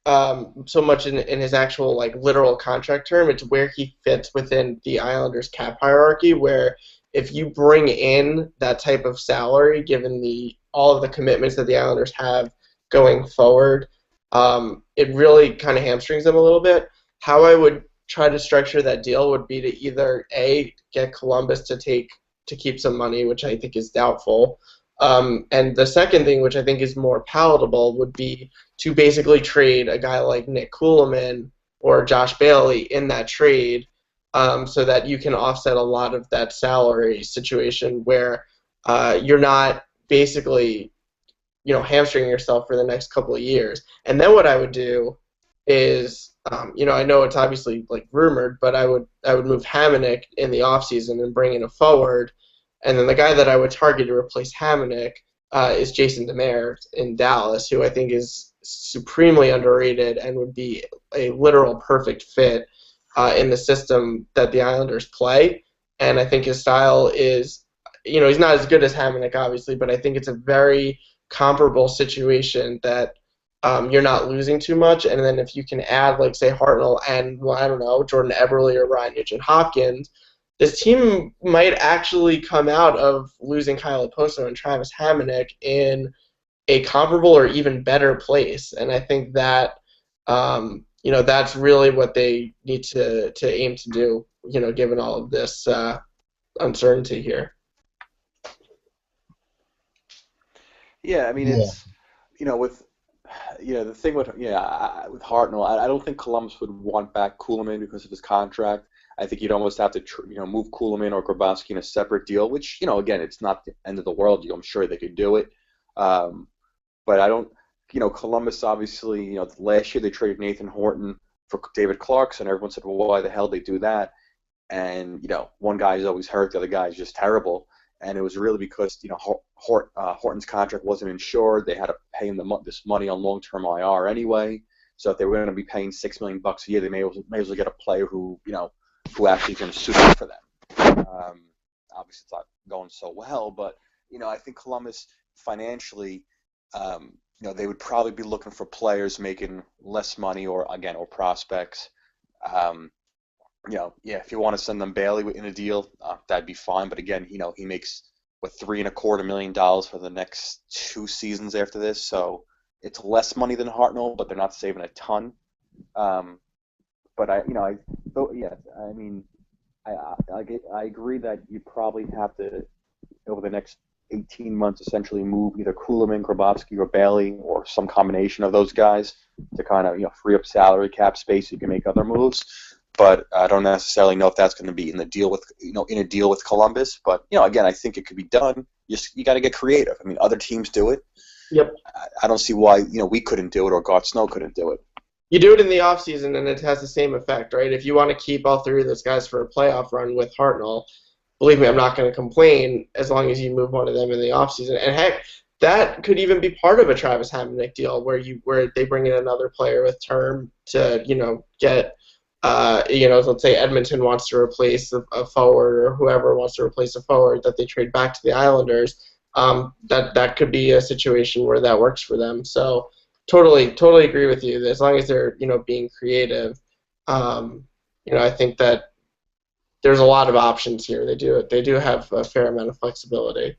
so much in his actual literal contract term. It's where he fits within the Islanders cap hierarchy, where if you bring in that type of salary, given all of the commitments that the Islanders have going forward, it really kind of hamstrings them a little bit. How I would try to structure that deal would be to either get Columbus to keep some money, which I think is doubtful. And the second thing, which I think is more palatable, would be to basically trade a guy like Nick Kuhlman or Josh Bailey in that trade, so that you can offset a lot of that salary situation where you're not basically hamstringing yourself for the next couple of years. And then what I would do is, I know it's obviously rumored, but I would move Hamonic in the offseason and bring in a forward. And then the guy that I would target to replace Hamonic is Jason Demers in Dallas, who I think is supremely underrated and would be a literal perfect fit in the system that the Islanders play. And I think his style is, he's not as good as Hamonic, obviously, but I think it's a very comparable situation that you're not losing too much. And then if you can add, say, Hartnell and, I don't know, Jordan Eberle or Ryan Nugent-Hopkins, this team might actually come out of losing Kyle Oposo and Travis Hamonic in a comparable or even better place. And I think that, that's really what they need to aim to do, given all of this uncertainty here. Yeah, I mean, it's, the thing with Hartnell, I don't think Columbus would want back Kuhlman because of his contract. I think you'd almost have to, move Kuhlman or Grabowski in a separate deal, which, again, it's not the end of the world. I'm sure they could do it. But I don't, Columbus, obviously, last year they traded Nathan Horton for David Clarkson. Everyone said, well, why the hell they do that? And, one guy is always hurt, the other guy is just terrible. And it was really because, Horton's contract wasn't insured. They had to pay him this money on long-term IR anyway. So if they were going to be paying $6 million a year, they may as well get a player who actually is going to suit up for them. Obviously, it's not going so well, but, I think Columbus financially, they would probably be looking for players making less money or prospects. If you want to send them Bailey in a deal, that'd be fine. But again, he makes, $3.25 million for the next 2 seasons after this. So it's less money than Hartnell, but they're not saving a ton. But I agree that you probably have to, over the next 18 months essentially move either Kuhlman, Grabowski, or Bailey, or some combination of those guys to kind of free up salary cap space so you can make other moves. But I don't necessarily know if that's going to be in the deal with in a deal with Columbus. But again, I think it could be done. You got to get creative. I mean, other teams do it. Yep. I don't see why we couldn't do it or God Snow couldn't do it. You do it in the offseason, and it has the same effect, right? If you want to keep all three of those guys for a playoff run with Hartnell, believe me, I'm not going to complain as long as you move one of them in the offseason. And heck, that could even be part of a Travis Hamonic deal where they bring in another player with term to get let's say Edmonton wants to replace a forward or whoever wants to replace a forward that they trade back to the Islanders. That could be a situation where that works for them. So totally agree with you. As long as they're being creative, I think that there's a lot of options here. They do have a fair amount of flexibility.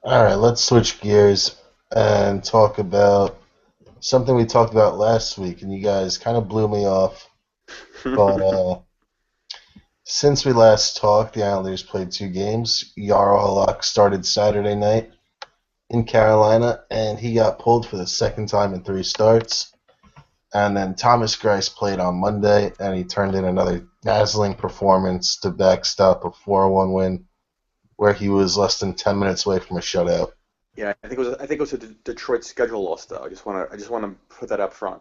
All right, let's switch gears and talk about something we talked about last week, and you guys kind of blew me off. But since we last talked, the Islanders played 2 games. Jarl Halak started Saturday night in Carolina, and he got pulled for the second time in 3 starts. And then Thomas Greiss played on Monday, and he turned in another dazzling performance to backstop a 4-1 win, where he was less than 10 minutes away from a shutout. Yeah, I think it was a Detroit schedule loss, though. I just want to put that up front.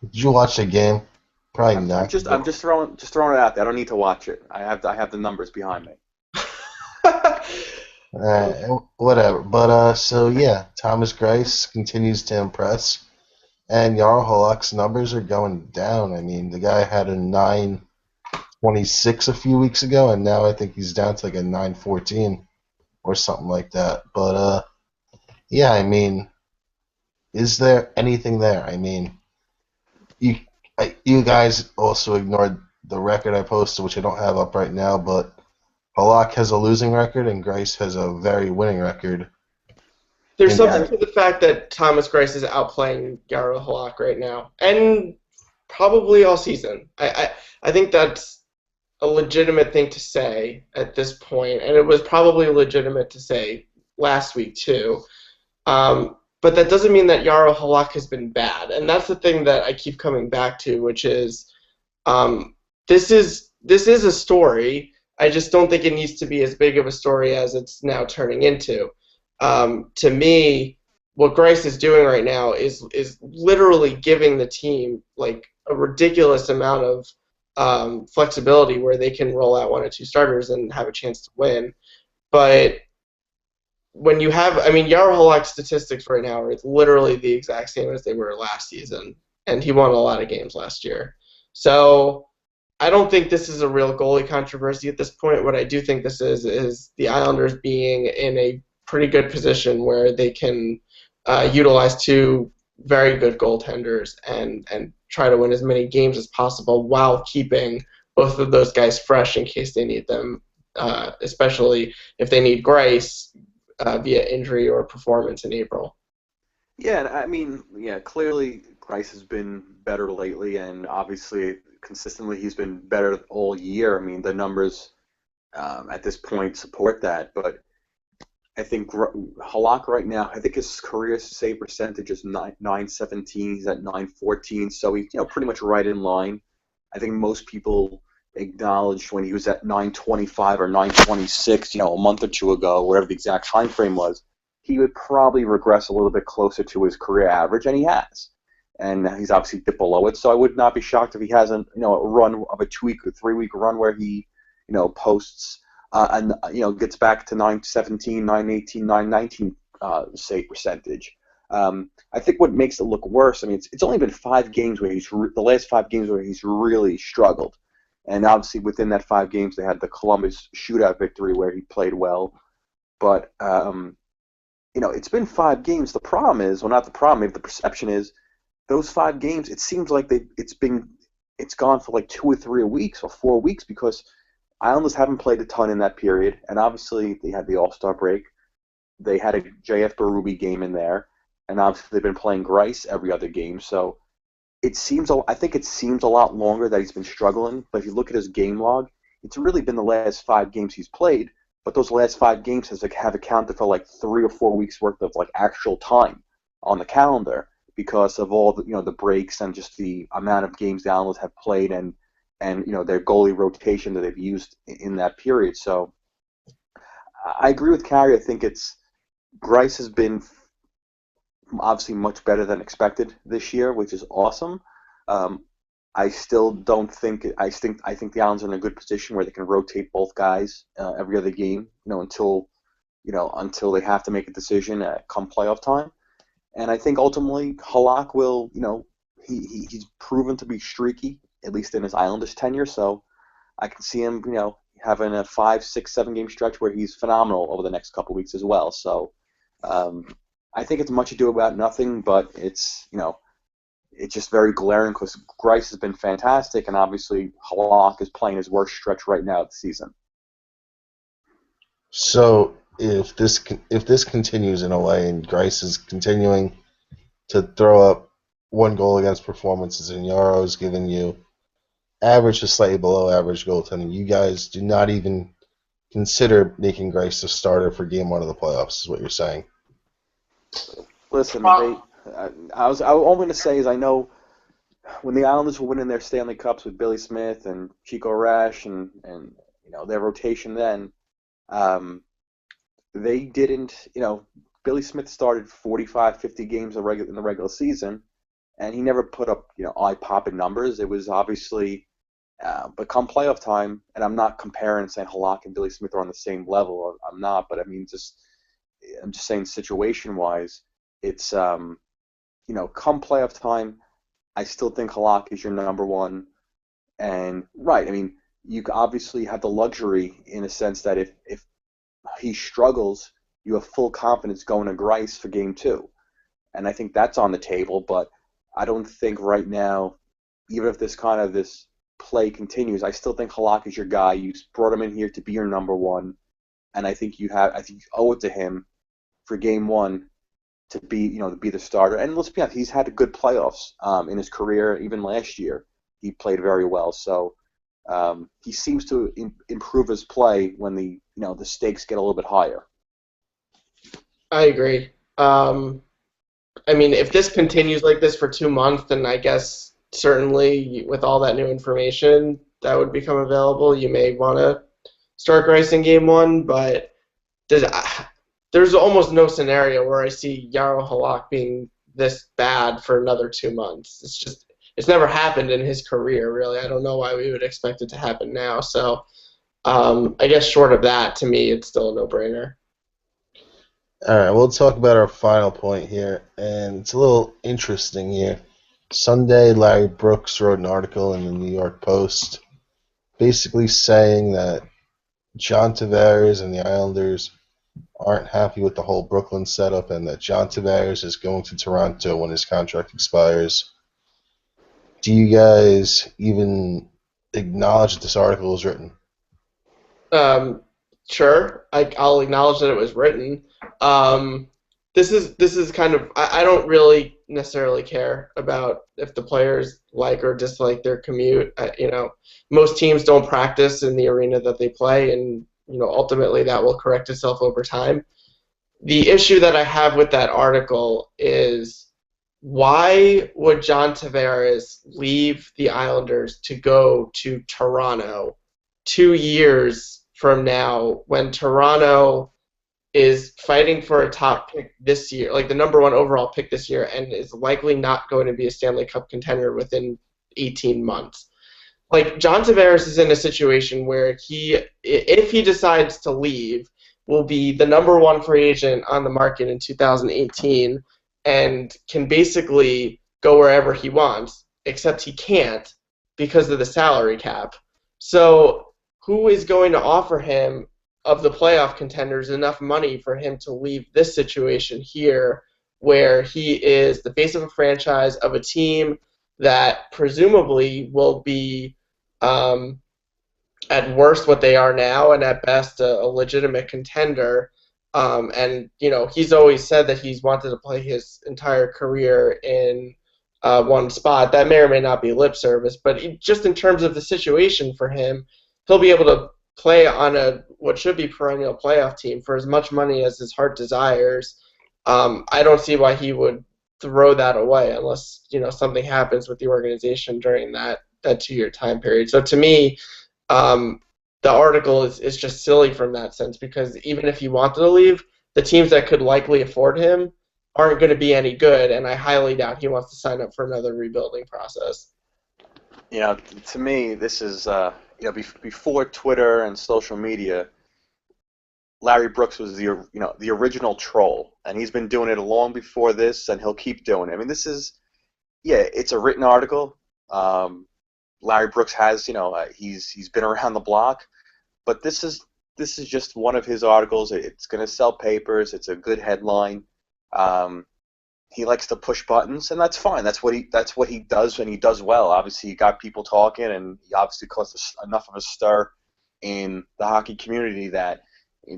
Did you watch the game? Probably not. I'm just throwing it out there. I don't need to watch it. I have the numbers behind me. Whatever. But so yeah, Thomas Greiss continues to impress, and Jarl Halak's numbers are going down. I mean, the guy had a 9.26 a few weeks ago, and now I think he's down to like a 9.14 or something like that. But yeah, I mean, is there anything there? I mean, you guys also ignored the record I posted, which I don't have up right now, but Halak has a losing record and Greiss has a very winning record. There's something to the fact that Thomas Greiss is outplaying Jarl Halak right now, and probably all season. I think that's a legitimate thing to say at this point, and it was probably legitimate to say last week too. But that doesn't mean that Jarl Halak has been bad, and that's the thing that I keep coming back to, which is this is a story. I just don't think it needs to be as big of a story as it's now turning into. To me, what Greiss is doing right now is literally giving the team like a ridiculous amount of flexibility where they can roll out 1 or 2 starters and have a chance to win. But when you have, Jarl Halak's statistics right now are literally the exact same as they were last season, and he won a lot of games last year. So I don't think this is a real goalie controversy at this point. What I do think this is the Islanders being in a pretty good position where they can utilize 2 very good goaltenders and try to win as many games as possible while keeping both of those guys fresh in case they need them, especially if they need Greiss via injury or performance in April. Yeah, clearly Greiss has been better lately, and obviously consistently he's been better all year. I mean, the numbers at this point support that, but I think Halak right now, I think his career save percentage is 9.17. He's at 9.14, so he's pretty much right in line. I think most people acknowledged when he was at 9.25 or 9.26, a month or 2 ago, whatever the exact time frame was, he would probably regress a little bit closer to his career average, and he has. And he's obviously dipped below it, so I would not be shocked if he hasn't, a run of a 2-week or 3-week run where he, posts and gets back to 9.17, 9.18, 9.19 save percentage. I think what makes it look worse, it's only been 5 games where the last 5 games where he's really struggled. And obviously within that 5 games, they had the Columbus shootout victory where he played well. But, it's been 5 games. The problem is, well, not the problem, maybe the perception is, those 5 games, it seems like it's gone for like 2 or 3 weeks or 4 weeks because Islanders haven't played a ton in that period. And obviously they had the All-Star break. They had a JF Berube game in there. And obviously they've been playing Greiss every other game. So I think it seems a lot longer that he's been struggling, but if you look at his game log, it's really been the last 5 games he's played but those last 5 games have accounted for like 3 or 4 weeks worth of like actual time on the calendar because of all the breaks and just the amount of games the Islanders have played and their goalie rotation that they've used in that period. So I agree with Carey. I think Greiss has been obviously much better than expected this year, which is awesome. I still don't think I think the Islanders are in a good position where they can rotate both guys every other game, until they have to make a decision come playoff time. And I think ultimately Halak will, he's proven to be streaky, at least in his Islanders tenure. So I can see him, having a 5, 6, 7 game stretch where he's phenomenal over the next couple of weeks as well. So I think it's much ado about nothing, but it's just very glaring because Greiss has been fantastic, and obviously Halak is playing his worst stretch right now of the season. So if this continues in a way, and Greiss is continuing to throw up 1 goal against performances, and Yaro's giving you average to slightly below average goaltending, you guys do not even consider making Greiss the starter for Game 1 of the playoffs, is what you're saying. Listen, all I'm going to say is I know when the Islanders were winning their Stanley Cups with Billy Smith and Chico Rash and their rotation then, they didn't, Billy Smith started 45, 50 games in the regular season, and he never put up, eye-popping numbers. It was obviously, but come playoff time, and I'm not comparing and saying Halak and Billy Smith are on the same level. I'm not, but I mean, I'm just saying situation-wise, it's, come playoff time, I still think Halak is your number one. And, right, I mean, you obviously have the luxury in a sense that if he struggles, you have full confidence going to Greiss for Game 2. And I think that's on the table, but I don't think right now, even if this play continues, I still think Halak is your guy. You brought him in here to be your number one, and I think you owe it to him for Game 1 to be the starter. And let's be honest, he's had a good playoffs in his career. Even last year, he played very well. So he seems to improve his play when the stakes get a little bit higher. I agree. I mean, if this continues like this for 2 months, then I guess certainly with all that new information that would become available, you may want to start Greiss in Game 1. But there's almost no scenario where I see Jaro Halak being this bad for another 2 months. It's never happened in his career, really. I don't know why we would expect it to happen now. So I guess short of that, to me, it's still a no-brainer. All right, we'll talk about our final point here, and it's a little interesting here. Sunday, Larry Brooks wrote an article in the New York Post basically saying that John Tavares and the Islanders aren't happy with the whole Brooklyn setup and that John Tavares is going to Toronto when his contract expires. Do you guys even acknowledge that this article was written? Sure, I'll acknowledge that it was written. This is kind of, I don't really necessarily care about if the players like or dislike their commute. Most teams don't practice in the arena that they play, and ultimately that will correct itself over time. The issue that I have with that article is, why would John Tavares leave the Islanders to go to Toronto 2 years from now when Toronto is fighting for a top pick this year, like the number 1 overall pick this year, and is likely not going to be a Stanley Cup contender within 18 months? Like, John Tavares is in a situation where if he decides to leave, will be the number 1 free agent on the market in 2018 and can basically go wherever he wants, except he can't because of the salary cap. So who is going to offer him, of the playoff contenders, enough money for him to leave this situation here where he is the face of a franchise of a team that presumably will be at worst what they are now and at best a legitimate contender. And he's always said that he's wanted to play his entire career in one spot. That may or may not be lip service, but just in terms of the situation for him, he'll be able to play on what should be perennial playoff team for as much money as his heart desires, I don't see why he would throw that away unless something happens with the organization during that 2-year time period. So to me, the article is just silly from that sense, because even if he wanted to leave, the teams that could likely afford him aren't going to be any good, and I highly doubt he wants to sign up for another rebuilding process. To me, this is before Twitter and social media. Larry Brooks was the original troll, and he's been doing it long before this, and he'll keep doing it. I mean, it's a written article. Larry Brooks has, he's been around the block, but this is just one of his articles. It's going to sell papers. It's a good headline. He likes to push buttons, and that's fine. That's what he does, and he does well. Obviously, he got people talking, and he obviously caused enough of a stir in the hockey community that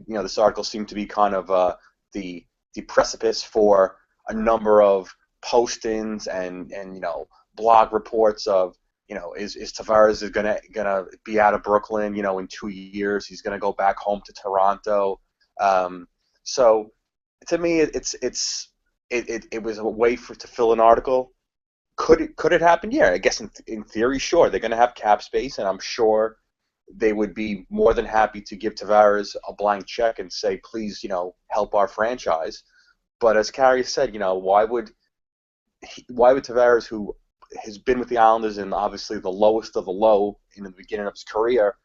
this article seemed to be kind of the precipice for a number of postings and blog reports of is Tavares is gonna be out of Brooklyn in 2 years. He's gonna go back home to Toronto. So to me, it was a way to fill an article. Could it happen? Yeah, I guess in theory, sure. They're gonna have cap space, and I'm sure they would be more than happy to give Tavares a blank check and say, please, help our franchise. But as Carey said, why would Tavares, who has been with the Islanders in obviously the lowest of the low in the beginning of his career,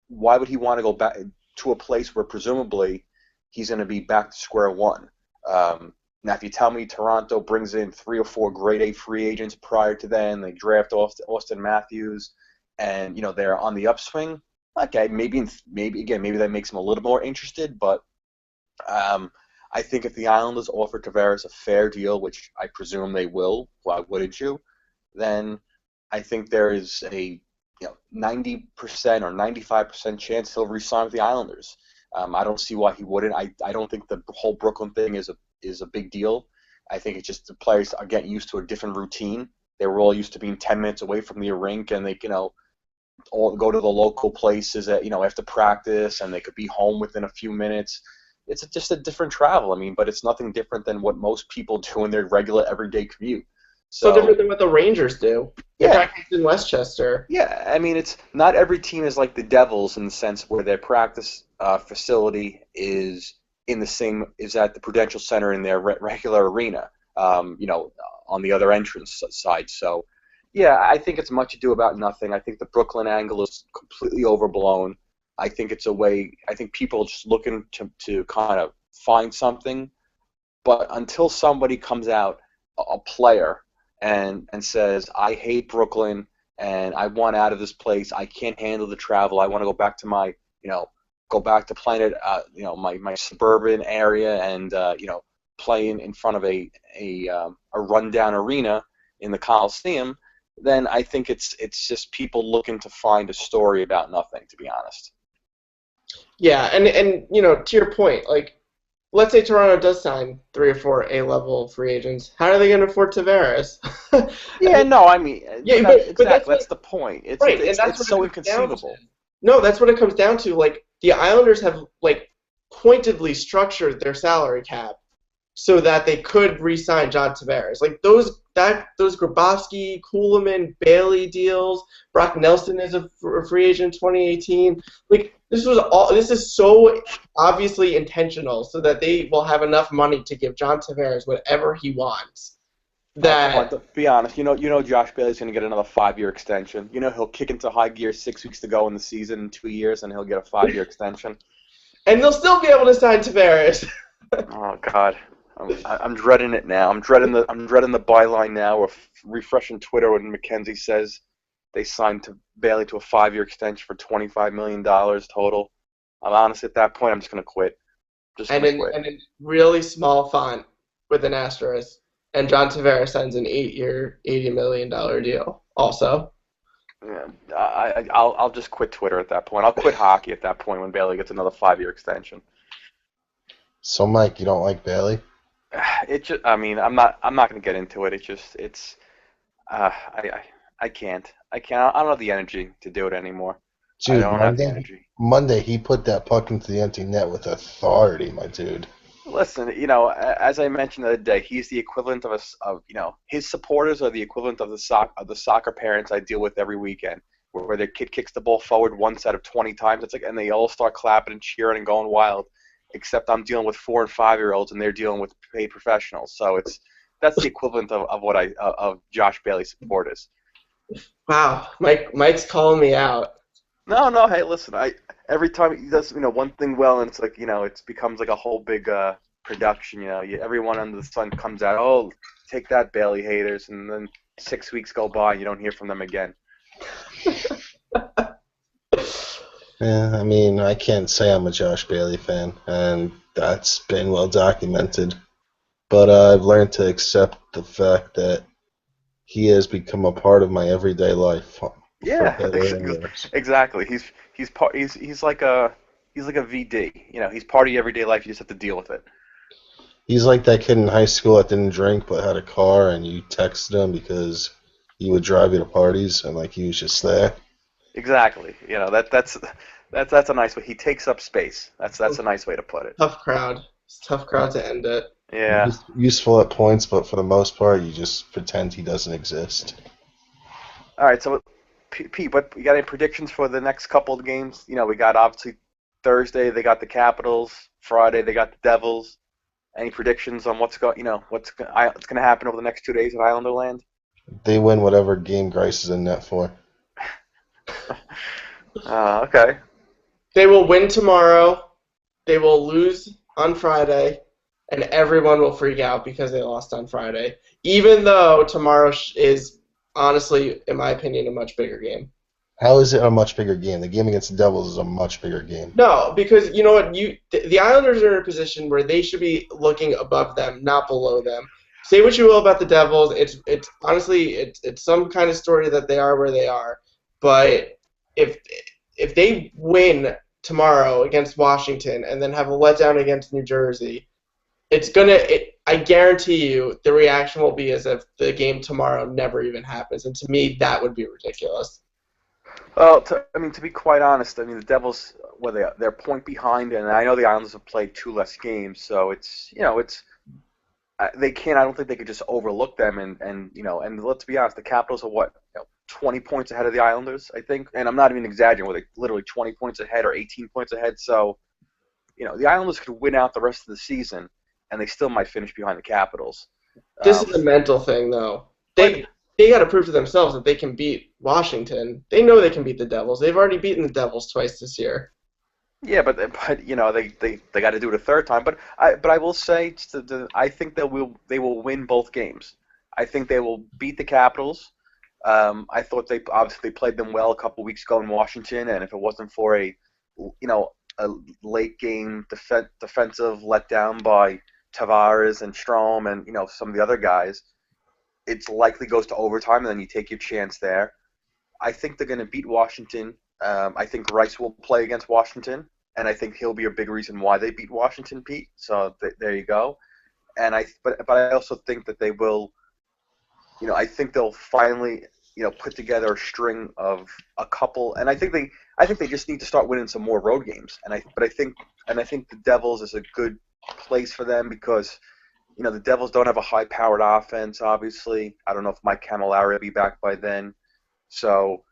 why would he want to go back to a place where presumably he's going to be back to square one? Now, if you tell me Toronto brings in 3 or 4 grade A free agents prior to then, they draft Austin Matthews, and they're on the upswing, okay, maybe that makes him a little more interested. But I think if the Islanders offer Tavares a fair deal, which I presume they will, why wouldn't you? Then I think there is a 90% or 95% chance he'll re-sign with the Islanders. I don't see why he wouldn't. I don't think the whole Brooklyn thing is a big deal. I think it's just the players are getting used to a different routine. They were all used to being 10 minutes away from the rink, and they all go to the local places after practice, and they could be home within a few minutes. It's just a different travel. I mean, but it's nothing different than what most people do in their regular everyday commute. So different than what the Rangers do. They practice in Westchester. Yeah, I mean, it's not every team is like the Devils in the sense where their practice facility is at the Prudential Center in their regular arena. On the other entrance side. So, yeah, I think it's much ado about nothing. I think the Brooklyn angle is completely overblown. I think it's a way. I think people are just looking to kind of find something. But until somebody comes out, a player, and says, I hate Brooklyn and I want out of this place. I can't handle the travel. I want to go back to go back to playing at my suburban area and playing in front of a rundown arena in the Coliseum. Then I think it's just people looking to find a story about nothing, to be honest. Yeah, and to your point, like, let's say Toronto does sign 3 or 4 A-level free agents. How are they going to afford Tavares? Yeah, no, I mean, that's the point. It's so inconceivable. No, that's what it comes down to. Like, the Islanders have pointedly structured their salary cap so that they could re-sign John Tavares. Like those Grabowski, Kuhlman, Bailey deals. Brock Nelson is a free agent in 2018. Like this is so obviously intentional so that they will have enough money to give John Tavares whatever he wants. To be honest, Josh Bailey's going to get another 5-year extension. He'll kick into high gear 6 weeks to go in the season in 2 years, and he'll get a 5-year extension. And they'll still be able to sign Tavares. Oh God, I'm dreading it now. I'm dreading the byline now of refreshing Twitter when Mackenzie says they signed Bailey to a 5-year extension for $25 million total. I'm honest at that point. I'm just going to quit. And in really small font with an asterisk. And John Tavares signs an 8-year, $80 million deal also. Yeah, I'll just quit Twitter at that point. I'll quit hockey at that point when Bailey gets another 5-year extension. So, Mike, you don't like Bailey? I'm not going to get into it. I can't. I don't have the energy to do it anymore. I Dude, don't have the energy. Monday he put that puck into the empty net with authority, my dude. Listen, as I mentioned the other day, he's the equivalent his supporters are the equivalent of the soccer parents I deal with every weekend, where their kid kicks the ball forward one set of 20 times. It's like, and they all start clapping and cheering and going wild. Except I'm dealing with 4 and 5-year-olds, and they're dealing with paid professionals. So that's the equivalent of what of Josh Bailey supporters. Wow, Mike's calling me out. No, no. Hey, listen. Every time he does one thing well, and it's like it becomes like a whole big production. Everyone under the sun comes out. Oh, take that, Bailey haters, and then 6 weeks go by, and you don't hear from them again. Yeah, I mean, I can't say I'm a Josh Bailey fan, and that's been well documented. But I've learned to accept the fact that he has become a part of my everyday life, for Yeah, better and worse. exactly. He's like a VD. He's part of your everyday life. You just have to deal with it. He's like that kid in high school that didn't drink but had a car, and you texted him because he would drive you to parties, and like he was just there. Exactly. That's a nice way. He takes up space. That's a nice way to put it. Tough crowd. It's a tough crowd to end it. Yeah. Useful at points, but for the most part, you just pretend he doesn't exist. All right. So, Pete, what you got any predictions for the next couple of games? We got obviously Thursday they got the Capitals. Friday they got the Devils. Any predictions on what's going to happen over the next 2 days in Islanderland? They win whatever game Grice is in net for. Okay. They will win tomorrow. They will lose on Friday, and everyone will freak out because they lost on Friday. Even though tomorrow is honestly, in my opinion, a much bigger game. How is it a much bigger game? The game against the Devils is a much bigger game. No, because you know what? The Islanders are in a position where they should be looking above them, not below them. Say what you will about the Devils. It's honestly it's some kind of story that they are where they are. But if they win tomorrow against Washington and then have a letdown against New Jersey, I guarantee you the reaction will be as if the game tomorrow never even happens. And to me, that would be ridiculous. Well, to be quite honest, the Devils, they're a point behind, and I know the Islanders have played 2 less games, so they can't. I don't think they could just overlook them, and let's be honest, the Capitals are 20 points ahead of the Islanders, I think, and I'm not even exaggerating. They're literally 20 points ahead or 18 points ahead, so the Islanders could win out the rest of the season, and they still might finish behind the Capitals. This is a mental thing, though. They got to prove to themselves that they can beat Washington. They know they can beat the Devils. They've already beaten the Devils twice this year. Yeah, but they got to do it a third time. But I will say I think they will win both games. I think they will beat the Capitals. I thought they obviously played them well a couple weeks ago in Washington, and if it wasn't for a late game defensive letdown by Tavares and Strome and some of the other guys, it's likely goes to overtime, and then you take your chance there. I think they're going to beat Washington. I think Rice will play against Washington, and I think he'll be a big reason why they beat Washington, Pete. So there you go. And but I also think that they will. I think they'll finally put together a string of a couple, and I think they just need to start winning some more road games. And I think the Devils is a good place for them because. The Devils don't have a high-powered offense, obviously. I don't know if Mike Camilleri will be back by then. So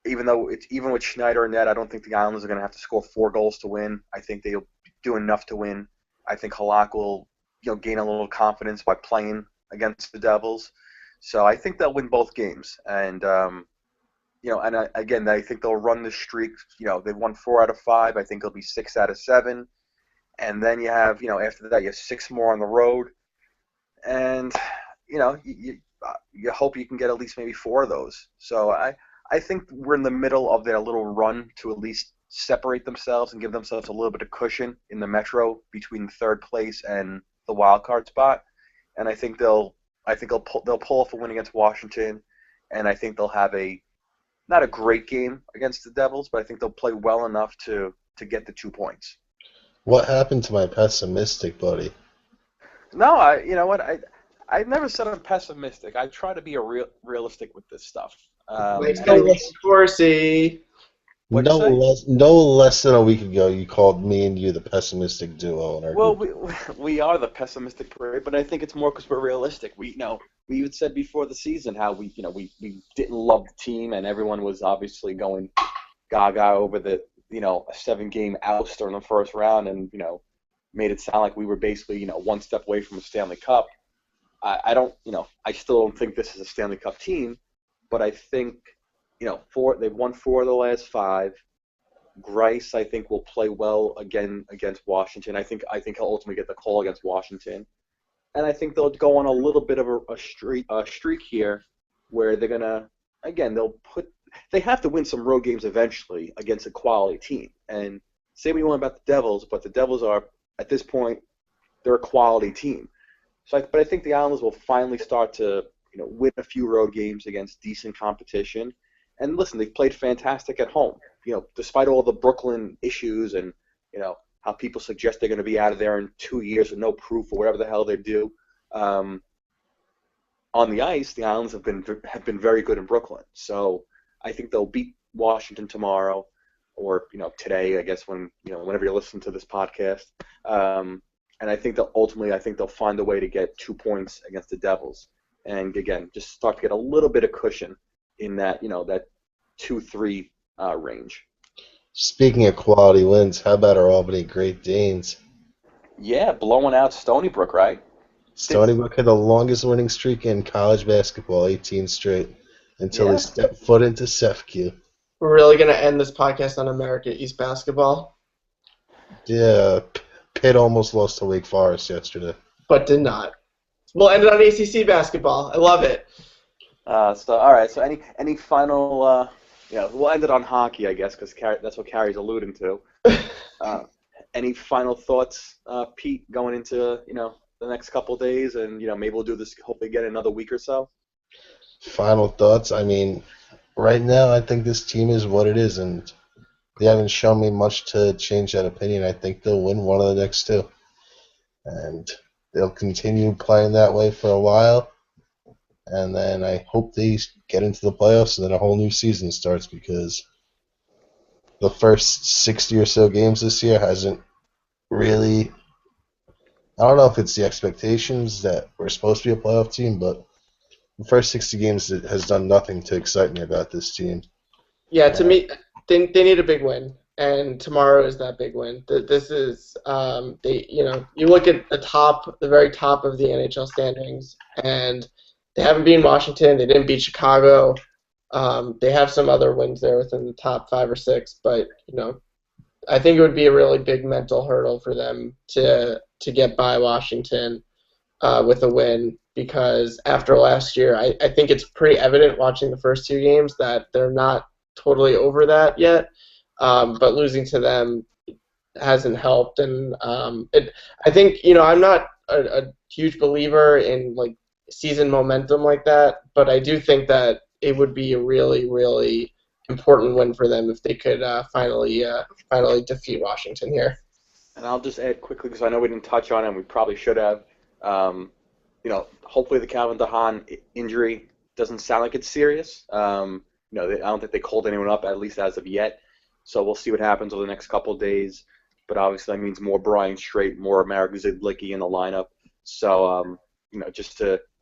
even with Schneider and net, I don't think the Islanders are going to have to score 4 goals to win. I think they'll do enough to win. I think Halak will gain a little confidence by playing against the Devils. So I think they'll win both games. And again, I think they'll run the streak. They've won 4 out of 5. I think it'll be 6 out of 7. And then you have, after that, you have 6 more on the road. And, you hope you can get at least maybe 4 of those. So I think we're in the middle of their little run to at least separate themselves and give themselves a little bit of cushion in the Metro between third place and the wild card spot. And I think they'll pull off a win against Washington. And I think they'll have not a great game against the Devils, but I think they'll play well enough to get the 2 points. What happened to my pessimistic buddy? No, you know what? I never said I'm pessimistic. I try to be realistic with this stuff. Horsey. What'd you say? No less than a week ago, you called me and you the pessimistic duo in our Well, group. we are the pessimistic parade, but I think it's more because we're realistic. We had said before the season how we didn't love the team, and everyone was obviously going gaga over a 7-game ouster in the first round, and made it sound like we were basically one step away from a Stanley Cup. I don't I still don't think this is a Stanley Cup team, but I think they've won 4 of the last 5. Grice, I think, will play well again against Washington. I think he'll ultimately get the call against Washington, and I think they'll go on a little bit of a streak here, where they're gonna again they have to win some road games eventually against a quality team. And say what you want about the Devils, but the Devils are at this point they're a quality team. But I think the Islanders will finally start to win a few road games against decent competition. And listen, they've played fantastic at home. Despite all the Brooklyn issues and how people suggest they're going to be out of there in 2 years with no proof or whatever the hell they do. Um, on the ice, the Islanders have been very good in Brooklyn. So I think they'll beat Washington tomorrow, or today, I guess, whenever you listen to this podcast. And I think they'll find a way to get 2 points against the Devils, and again, just start to get a little bit of cushion in that 2-3 range. Speaking of quality wins, how about our Albany Great Danes? Yeah, blowing out Stony Brook, right? Stony Brook had the longest winning streak in college basketball, 18 straight, until they Yeah. stepped foot into SEFQ. We're really going to end this podcast on America East basketball, Yeah, Pitt almost lost to Wake Forest yesterday. but did not. We'll end it on ACC basketball. I love it. All right. So any final? We'll end it on hockey, I guess, because that's what Carrie's alluding to. Any final thoughts, Pete, going into the next couple of days, and maybe we'll do this. Hopefully, get another week or so. Final thoughts? I mean, right now, I think this team is what it is, and they haven't shown me much to change that opinion. I think they'll win one of the next 2. And they'll continue playing that way for a while. And then I hope they get into the playoffs and then a whole new season starts, because the first 60 or so games this year hasn't really. I don't know if it's the expectations that we're supposed to be a playoff team, but the first 60 games has done nothing to excite me about this team. Yeah, to me, they need a big win, and tomorrow is that big win. This is you look at the very top of the NHL standings, and they haven't beaten Washington. They didn't beat Chicago. They have some other wins there within the top 5 or 6, but I think it would be a really big mental hurdle for them to get by Washington with a win, because after last year, I think it's pretty evident watching the first 2 games that they're not totally over that yet. But losing to them hasn't helped, and I think I'm not a huge believer in like season momentum like that, but I do think that it would be a really, really important win for them if they could finally defeat Washington here. And I'll just add quickly, because I know we didn't touch on it, and we probably should have. Hopefully the Calvin DeHaan injury doesn't sound like it's serious. I don't think they called anyone up, at least as of yet. So we'll see what happens over the next couple of days. But obviously that means more Brian Strait, more Marek Zidlicki in the lineup. So, and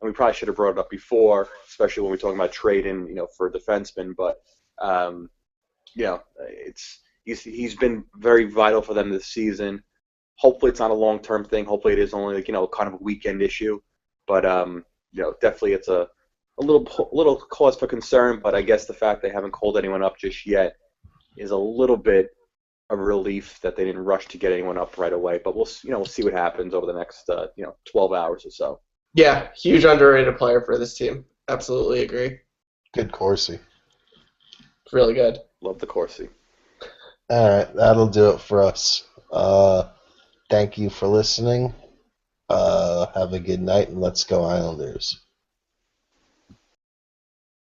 we probably should have brought it up before, especially when we're talking about trading, for a defenseman. But, he's been very vital for them this season. Hopefully it's not a long-term thing. Hopefully it is only kind of a weekend issue. But, definitely it's a little cause for concern. But I guess the fact they haven't called anyone up just yet is a little bit of relief that they didn't rush to get anyone up right away. But we'll see what happens over the next 12 hours or so. Yeah, huge underrated player for this team. Absolutely agree. Good Corsi. It's really good. Love the Corsi. All right, that'll do it for us. Thank you for listening. Have a good night, and let's go Islanders.